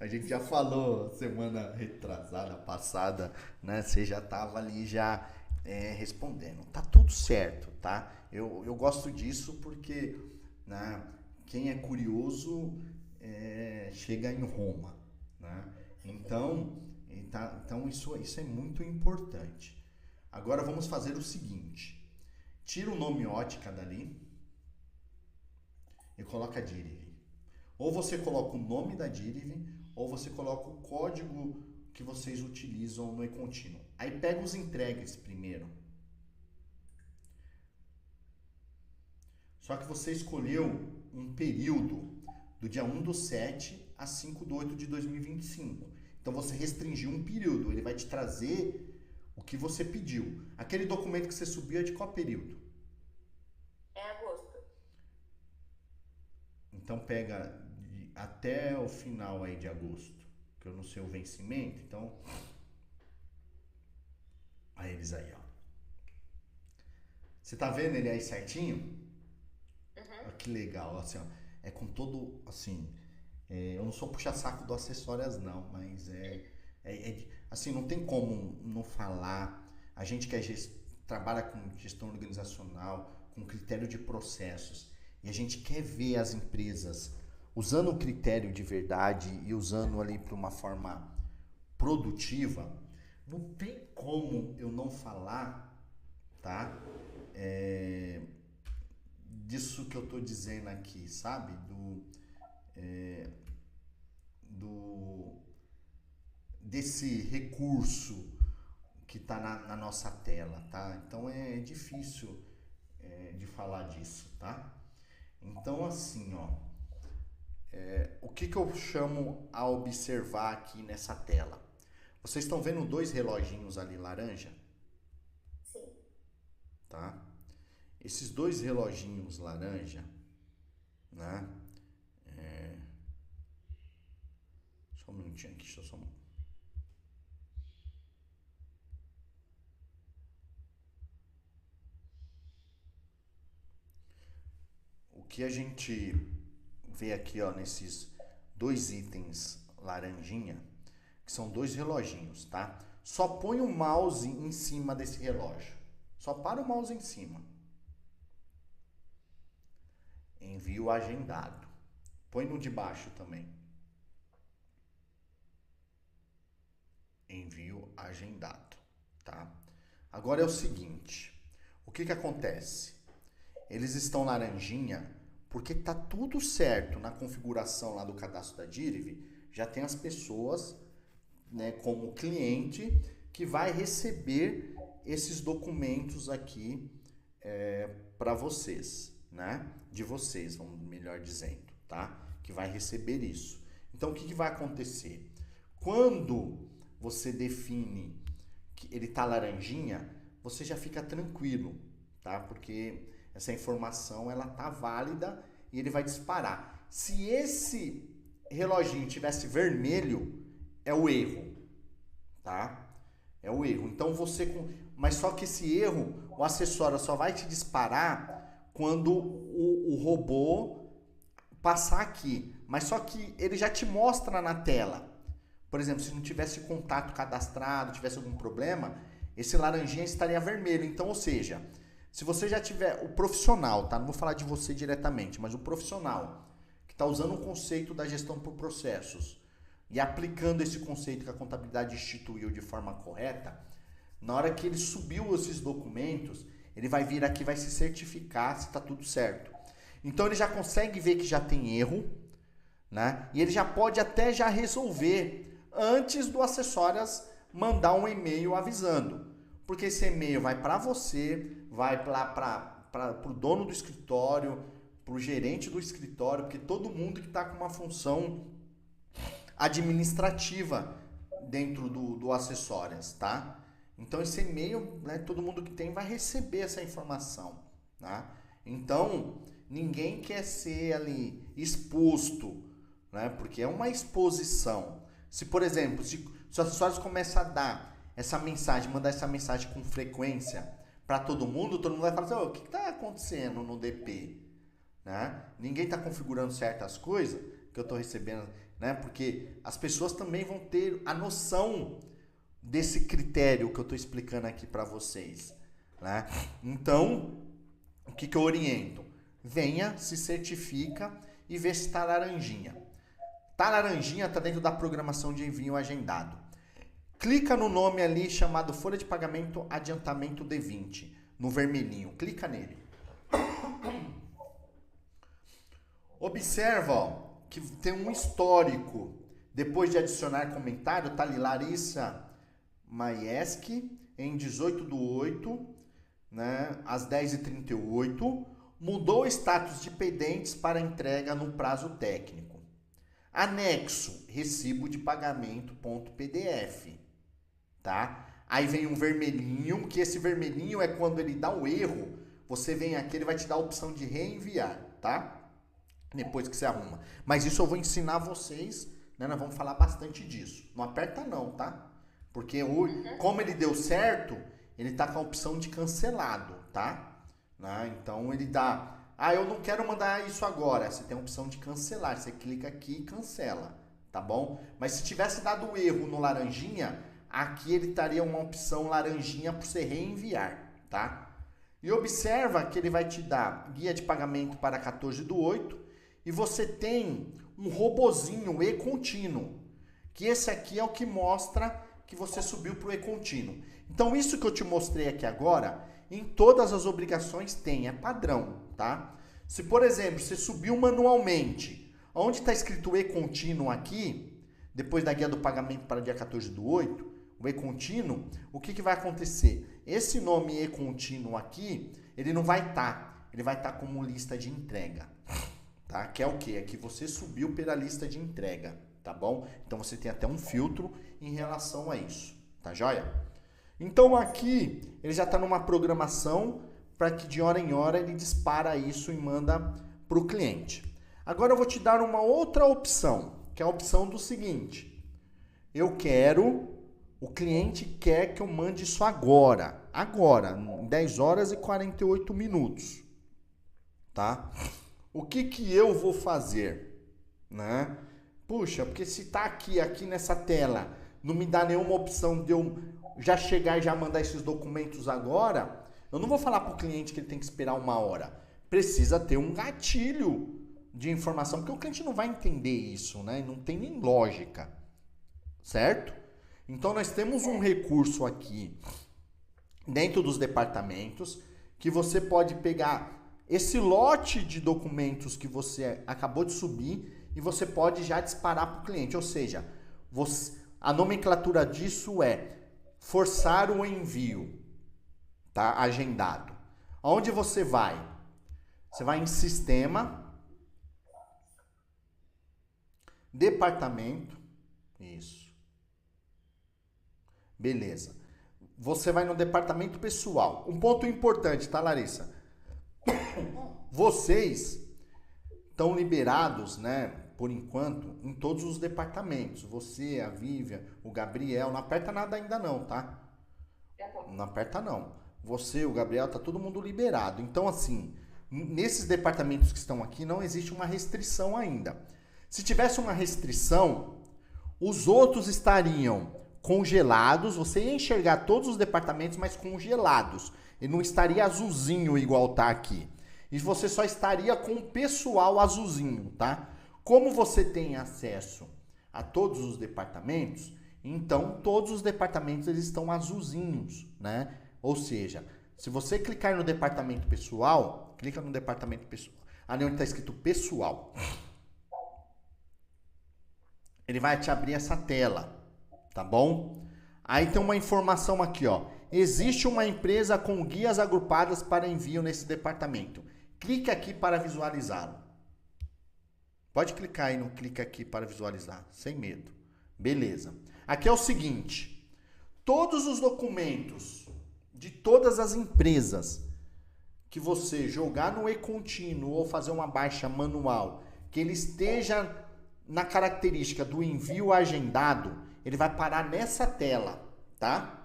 [SPEAKER 2] A gente já falou semana retrasada, passada, né, você já tava ali já respondendo. Tá tudo certo, tá? Eu gosto disso porque, né, quem é curioso chega em Roma, né? Então isso é muito importante. Agora vamos fazer o seguinte. Tira o nome ótica dali e coloca Dirive. Ou você coloca o nome da Dirive, ou você coloca o código que vocês utilizam no e-contínuo. Aí pega os entregues primeiro. Só que você escolheu um período do dia 1/7 a 5/8 de 2025. Então você restringiu um período, ele vai te trazer o que você pediu. Aquele documento que você subiu é de qual período?
[SPEAKER 3] É agosto.
[SPEAKER 2] Então pega até o final aí de agosto, que eu não sei o vencimento, então... Aí eles aí, ó. Você tá vendo ele aí certinho?
[SPEAKER 3] Uhum.
[SPEAKER 2] Olha que legal, assim, ó. É com todo, assim... eu não sou puxa-saco do Acessórias, não, mas assim, não tem como não falar. A gente que trabalha com gestão organizacional, com critério de processos, e a gente quer ver as empresas usando o critério de verdade e usando ali para uma forma produtiva, não tem como eu não falar, tá? Disso que eu tô dizendo aqui, sabe? desse recurso que está na nossa tela, tá? Então é difícil de falar disso, tá? Então assim, ó, o que eu chamo a observar aqui nessa tela? Vocês estão vendo 2 reloginhos ali laranja?
[SPEAKER 3] Sim.
[SPEAKER 2] Tá? Esses 2 reloginhos laranja, né? Só um minutinho aqui, deixa eu só... O que a gente vê aqui, ó, nesses 2 itens laranjinha, que são 2 reloginhos, tá? Só põe o mouse em cima desse relógio. Só para o mouse em cima. Envio agendado. Põe no de baixo também. Envio agendado, tá? Agora é o seguinte, o que acontece? Eles estão laranjinha porque tá tudo certo na configuração lá do cadastro da DIRV, já tem as pessoas, né, como cliente que vai receber esses documentos aqui para vocês, né? De vocês, vamos melhor dizendo, tá? Que vai receber isso. Então o que vai acontecer? Quando você define que ele tá laranjinha, você já fica tranquilo, tá? Porque essa informação ela tá válida e ele vai disparar. Se esse reloginho tivesse vermelho, é o erro, tá? É o erro. Então mas só que esse erro, o acessório só vai te disparar quando o robô passar aqui. Mas só que ele já te mostra na tela. Por exemplo, se não tivesse contato cadastrado, tivesse algum problema, esse laranjinha estaria vermelho. Então, ou seja, se você já tiver o profissional, tá? Não vou falar de você diretamente, mas o profissional que está usando o conceito da gestão por processos e aplicando esse conceito que a contabilidade instituiu de forma correta, na hora que ele subiu esses documentos, ele vai vir aqui e vai se certificar se está tudo certo. Então ele já consegue ver que já tem erro, né? E ele já pode até já resolver antes do Acessórias mandar um e-mail avisando. Porque esse e-mail vai para você, vai para o dono do escritório, para o gerente do escritório, porque todo mundo que está com uma função administrativa dentro do Acessórias, tá? Então esse e-mail, né, todo mundo que tem vai receber essa informação, tá? Então ninguém quer ser ali exposto, né? Porque é uma exposição. Se, por exemplo, se o Acessórios começa a dar essa mensagem, mandar essa mensagem com frequência para todo mundo vai falar assim, o que está acontecendo no DP? Né? Ninguém está configurando certas coisas que eu estou recebendo, né? Porque as pessoas também vão ter a noção desse critério que eu estou explicando aqui para vocês, né? Então, o que eu oriento? Venha, se certifica e vê se está laranjinha. Tá laranjinha, tá dentro da programação de envio agendado. Clica no nome ali chamado Folha de Pagamento Adiantamento D20, no vermelhinho. Clica nele. Observa, ó, que tem um histórico. Depois de adicionar comentário, tá ali Larissa Maieski, em 18/8, né, às 10h38, mudou o status de pendentes para entrega no prazo técnico. Anexo, recibo de pagamento.pdf, tá? Aí vem um vermelhinho, que esse vermelhinho é quando ele dá o erro, você vem aqui, ele vai te dar a opção de reenviar, tá? Depois que você arruma. Mas isso eu vou ensinar vocês, né? Nós vamos falar bastante disso. Não aperta não, tá? Porque como ele deu certo, ele tá com a opção de cancelado, tá? Né? Então ele dá... eu não quero mandar isso agora. Você tem a opção de cancelar. Você clica aqui e cancela, tá bom? Mas se tivesse dado o erro no laranjinha, aqui ele estaria uma opção laranjinha para você reenviar, tá? E observa que ele vai te dar guia de pagamento para 14/8 e você tem um robozinho e-contínuo, que esse aqui é o que mostra que você subiu para o e-contínuo. Então isso que eu te mostrei aqui agora, em todas as obrigações tem, é padrão, tá? Se, por exemplo, você subiu manualmente, onde está escrito e-contínuo aqui, depois da guia do pagamento para dia 14/8, o e-contínuo, o que vai acontecer? Esse nome e-contínuo aqui, ele não vai estar, ele vai estar como lista de entrega, tá? Que é o quê? É que você subiu pela lista de entrega, tá bom? Então você tem até um filtro em relação a isso, tá joia? Então aqui ele já está numa programação para que de hora em hora ele dispara isso e manda para o cliente. Agora eu vou te dar uma outra opção, que é a opção do seguinte: o cliente quer que eu mande isso agora, em 10 horas e 48 minutos, tá? O que eu vou fazer, né? Puxa, porque se tá aqui nessa tela, não me dá nenhuma opção de eu já chegar e já mandar esses documentos agora, eu não vou falar para o cliente que ele tem que esperar 1 hora. Precisa ter um gatilho de informação, porque o cliente não vai entender isso, né? Não tem nem lógica, certo? Então nós temos um recurso aqui dentro dos departamentos que você pode pegar esse lote de documentos que você acabou de subir e você pode já disparar para o cliente. Ou seja, a nomenclatura disso é forçar o envio, tá? Agendado. Aonde você vai? Você vai em sistema, departamento, isso. Beleza. Você vai no departamento pessoal. Um ponto importante, tá, Larissa? Vocês estão liberados, né, por enquanto, em todos os departamentos. Você, a Vivian, o Gabriel, não aperta nada ainda não, tá? Não aperta não. Você, o Gabriel, tá todo mundo liberado. Então, assim, nesses departamentos que estão aqui, não existe uma restrição ainda. Se tivesse uma restrição, os outros estariam congelados, você ia enxergar todos os departamentos, mas congelados. Ele não estaria azulzinho igual tá aqui. E você só estaria com o pessoal azulzinho, tá? Como você tem acesso a todos os departamentos, então todos os departamentos eles estão azulzinhos, né? Ou seja, se você clicar no departamento pessoal, clica no departamento pessoal, ali onde está escrito pessoal, ele vai te abrir essa tela, tá bom? Aí tem uma informação aqui, ó. Existe uma empresa com guias agrupadas para envio nesse departamento. Clique aqui para visualizá-lo. Pode clicar aí no clique aqui para visualizar, sem medo. Beleza. Aqui é o seguinte. Todos os documentos de todas as empresas que você jogar no e-contínuo ou fazer uma baixa manual, que ele esteja na característica do envio agendado, ele vai parar nessa tela, tá?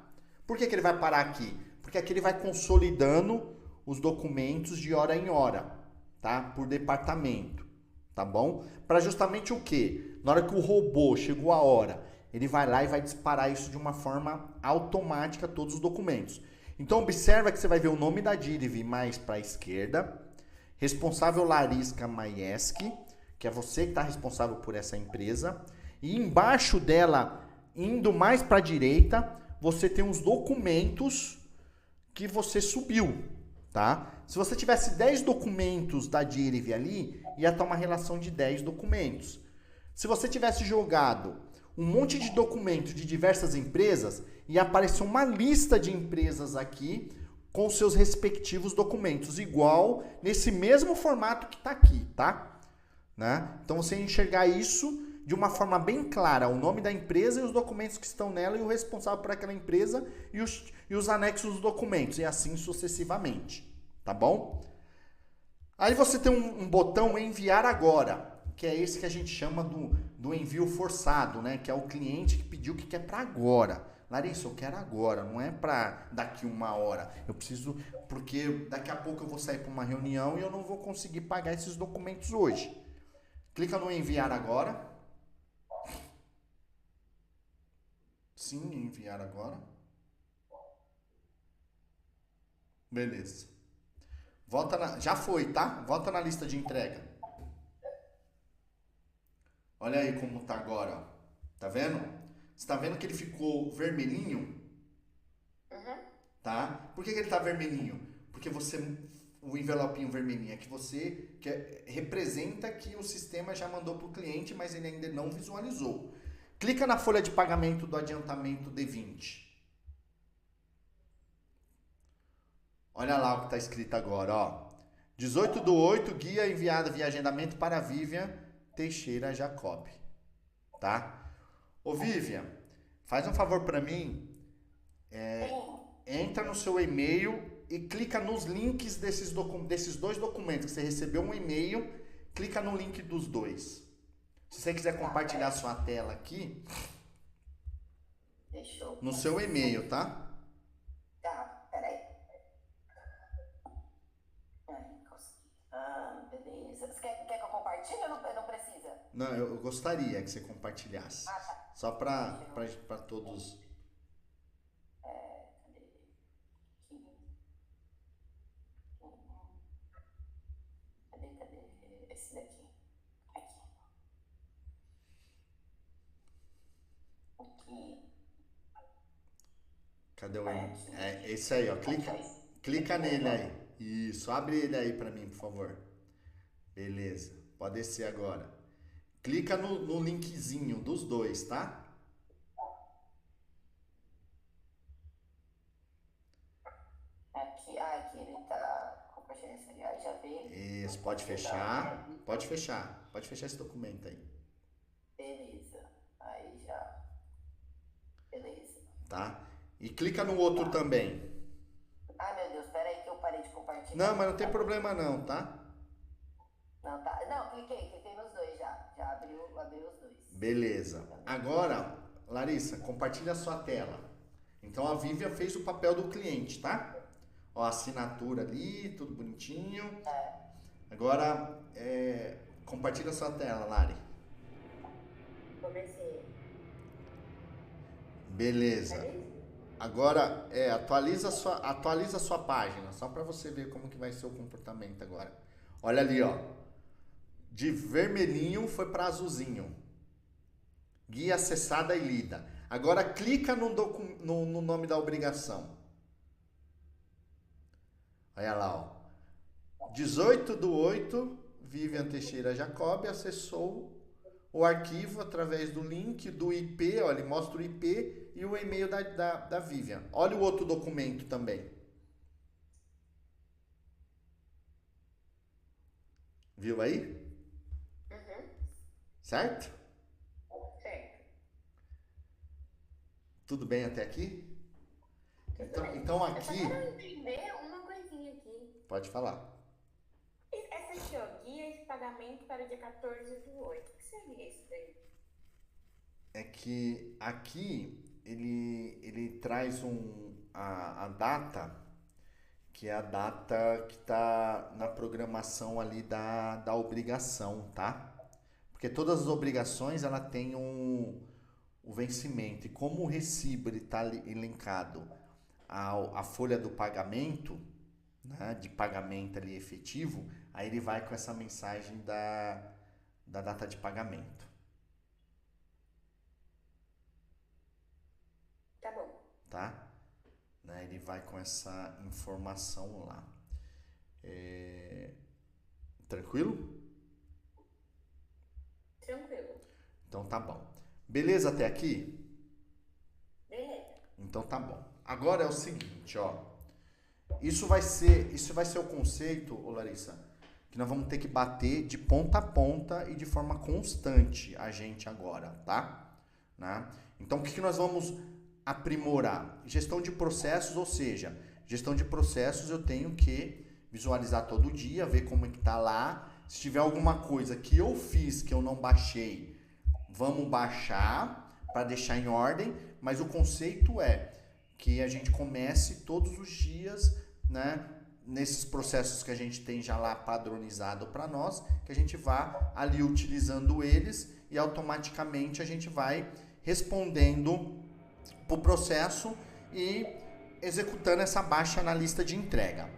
[SPEAKER 2] Por que ele vai parar aqui? Porque aqui ele vai consolidando os documentos de hora em hora, tá? Por departamento, tá bom? Para justamente o quê? Na hora que o robô chegou a hora, ele vai lá e vai disparar isso de uma forma automática, todos os documentos. Então observa que você vai ver o nome da DIRV mais para a esquerda, responsável Larissa Maieski, que é você que está responsável por essa empresa, e embaixo dela, indo mais para a direita, você tem os documentos que você subiu, tá? Se você tivesse 10 documentos da DIRV ali, ia estar uma relação de 10 documentos. Se você tivesse jogado um monte de documentos de diversas empresas, ia aparecer uma lista de empresas aqui com seus respectivos documentos, igual nesse mesmo formato que está aqui, tá? Né? Então você ia enxergar isso de uma forma bem clara, o nome da empresa e os documentos que estão nela e o responsável por aquela empresa e os anexos dos documentos, e assim sucessivamente, tá bom? Aí você tem um botão enviar agora, que é esse que a gente chama do envio forçado, né? Que é o cliente que pediu que quer para agora. Larissa, eu quero agora, não é para daqui 1 hora. Eu preciso, porque daqui a pouco eu vou sair para uma reunião e eu não vou conseguir pagar esses documentos hoje. Clica no enviar agora. Sim, enviar agora. Beleza. Já foi, tá? Volta na lista de entrega. Olha aí como tá agora, ó. Tá vendo? Você tá vendo que ele ficou vermelhinho?
[SPEAKER 3] Uhum.
[SPEAKER 2] Tá? Por que ele tá vermelhinho? Porque o envelopinho vermelhinho é que representa que o sistema já mandou pro cliente, mas ele ainda não visualizou. Clica na folha de pagamento do adiantamento D20. Olha lá o que está escrito agora, ó. 18/8, guia enviada via agendamento para Vivian Teixeira Jacob. Tá? Ô Vivian, faz um favor para mim. Entra no seu e-mail e clica nos links desses dois documentos. Que você recebeu um e-mail, clica no link dos dois. Se você quiser compartilhar sua tela aqui, no seu e-mail, tá?
[SPEAKER 3] Tá, peraí. Beleza. Você quer que eu compartilhe ou não precisa?
[SPEAKER 2] Não, eu gostaria que você compartilhasse.
[SPEAKER 3] Tá.
[SPEAKER 2] Só para todos.
[SPEAKER 3] Cadê esse daqui? Aqui.
[SPEAKER 2] Cadê o e-mail? É esse aí, ó. Clica nele aí. Isso, abre ele aí para mim, por favor. Beleza, pode descer agora. Clica no linkzinho dos dois, tá?
[SPEAKER 3] Aqui ele tá compartilhando esse ali, já vi.
[SPEAKER 2] Isso, pode fechar. Pode fechar esse documento aí.
[SPEAKER 3] Beleza, aí já. Beleza.
[SPEAKER 2] Tá? E clica no outro também.
[SPEAKER 3] Ai meu Deus, peraí que eu parei de compartilhar.
[SPEAKER 2] Não, mas não tem problema não, tá?
[SPEAKER 3] Não, tá. Não, cliquei nos dois já. Já abriu os dois.
[SPEAKER 2] Beleza. Agora, Larissa, compartilha a sua tela. Então a Vivian fez o papel do cliente, tá? Ó, a assinatura ali, tudo bonitinho. Agora, compartilha a sua tela, Lari.
[SPEAKER 3] Comecei.
[SPEAKER 2] Beleza. Agora, atualiza a sua página, só para você ver como que vai ser o comportamento agora. Olha ali, ó. De vermelhinho foi para azulzinho. Guia acessada e lida. Agora clica no nome da obrigação. Olha lá, ó. 18/8, Vivian Teixeira Jacob acessou o arquivo através do link do IP, ó, ele mostra o IP e o e-mail da Vivian. Olha o outro documento também. Viu aí? Certo?
[SPEAKER 3] Certo.
[SPEAKER 2] Tudo bem até aqui? Então
[SPEAKER 3] Eu só
[SPEAKER 2] aqui...
[SPEAKER 3] quero entender uma coisinha aqui.
[SPEAKER 2] Pode falar.
[SPEAKER 3] Essa aqui, ó, guia de pagamento para o dia 14/8. O que seria isso daí?
[SPEAKER 2] É que aqui ele traz a data, que é a data que está na programação ali da obrigação, tá? Porque todas as obrigações ela tem o vencimento. E como o recibo está elencado a folha do pagamento, né, de pagamento ali efetivo, aí ele vai com essa mensagem da data de pagamento.
[SPEAKER 3] Tá bom.
[SPEAKER 2] Tá? Né, ele vai com essa informação lá. Tranquilo?
[SPEAKER 3] Tranquilo.
[SPEAKER 2] Então tá bom. Beleza até aqui?
[SPEAKER 3] Beleza.
[SPEAKER 2] Então tá bom. Agora é o seguinte, ó. Isso vai ser o conceito, ô Larissa, que nós vamos ter que bater de ponta a ponta e de forma constante a gente agora, tá? Né? Então o que nós vamos aprimorar? Gestão de processos, ou seja, gestão de processos eu tenho que visualizar todo dia, ver como é que tá lá. Se tiver alguma coisa que eu fiz que eu não baixei, vamos baixar para deixar em ordem, mas o conceito é que a gente comece todos os dias, né, nesses processos que a gente tem já lá padronizado para nós, que a gente vá ali utilizando eles e automaticamente a gente vai respondendo para o processo e executando essa baixa na lista de entrega.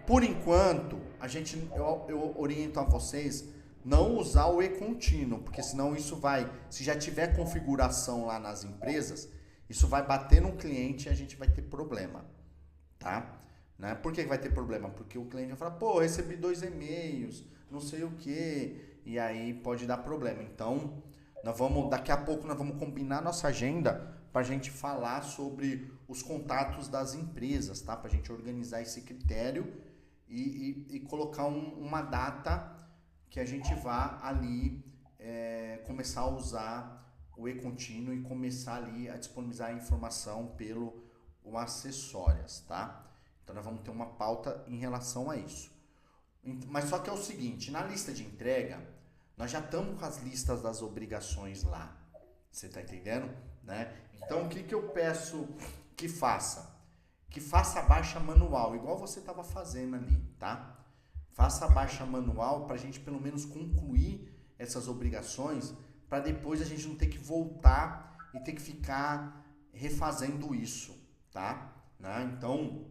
[SPEAKER 2] Por enquanto, eu oriento a vocês não usar o e-contínuo, porque senão isso vai, se já tiver configuração lá nas empresas, isso vai bater no cliente e a gente vai ter problema, tá? Né? Por que vai ter problema? Porque o cliente vai falar, pô, recebi 2 e-mails, não sei o que, e aí pode dar problema. Então, Daqui a pouco nós vamos combinar nossa agenda para a gente falar sobre os contatos das empresas, tá? Para a gente organizar esse critério e colocar uma data que a gente vá ali começar a usar o e-contínuo e começar ali a disponibilizar a informação pelo acessórias, tá? Então nós vamos ter uma pauta em relação a isso. Mas só que é o seguinte, na lista de entrega, nós já estamos com as listas das obrigações lá. Você tá entendendo? Né? Então o que eu peço que faça? Que faça a baixa manual, igual você estava fazendo ali, tá? Faça a baixa manual para a gente pelo menos concluir essas obrigações, para depois a gente não ter que voltar e ter que ficar refazendo isso, tá? Né? Então,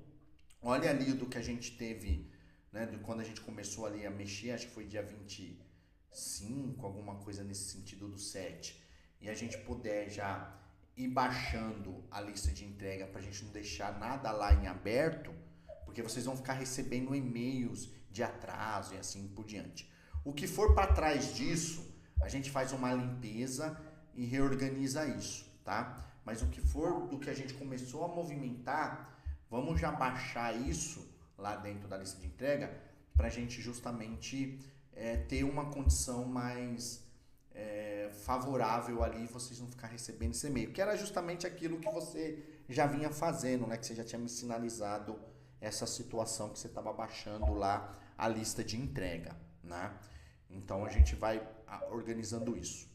[SPEAKER 2] olha ali do que a gente teve, né? De quando a gente começou ali a mexer, acho que foi dia 25, alguma coisa nesse sentido do 7, e a gente puder já ir baixando a lista de entrega para a gente não deixar nada lá em aberto, porque vocês vão ficar recebendo e-mails de atraso e assim por diante. O que for para trás disso, a gente faz uma limpeza e reorganiza isso, tá? Mas o que for do que a gente começou a movimentar, vamos já baixar isso lá dentro da lista de entrega para a gente justamente ter uma condição mais favorável ali, vocês não ficar recebendo esse e-mail, que era justamente aquilo que você já vinha fazendo, né? Que você já tinha me sinalizado essa situação que você estava baixando lá a lista de entrega, né? Então a gente vai organizando isso.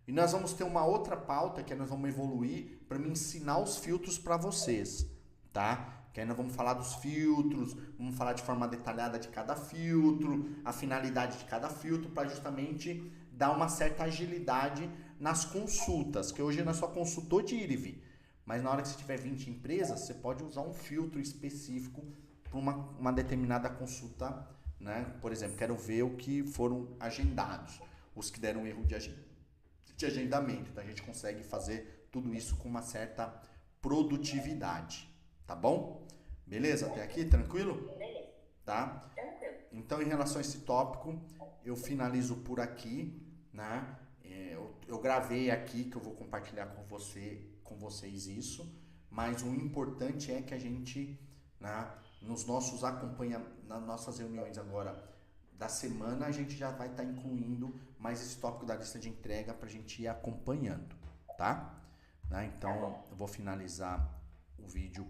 [SPEAKER 2] E nós vamos ter uma outra pauta que nós vamos evoluir para me ensinar os filtros para vocês, tá? Que aí nós vamos falar dos filtros, vamos falar de forma detalhada de cada filtro, a finalidade de cada filtro, para justamente dar uma certa agilidade nas consultas, que hoje não é só consultor de IRV, mas na hora que você tiver 20 empresas, você pode usar um filtro específico para uma determinada consulta, né? Por exemplo, quero ver o que foram agendados, os que deram erro de agendamento. Então a gente consegue fazer tudo isso com uma certa produtividade, tá bom? Beleza? Até aqui, tranquilo?
[SPEAKER 3] Beleza.
[SPEAKER 2] Tá?
[SPEAKER 3] Tranquilo.
[SPEAKER 2] Então, em relação a esse tópico, eu finalizo por aqui, né? Eu gravei aqui que eu vou compartilhar com vocês isso, mas o importante é que a gente, né, nas nossas reuniões agora da semana, a gente já vai estar incluindo mais esse tópico da lista de entrega para a gente ir acompanhando, tá? Né? Então, eu vou finalizar o vídeo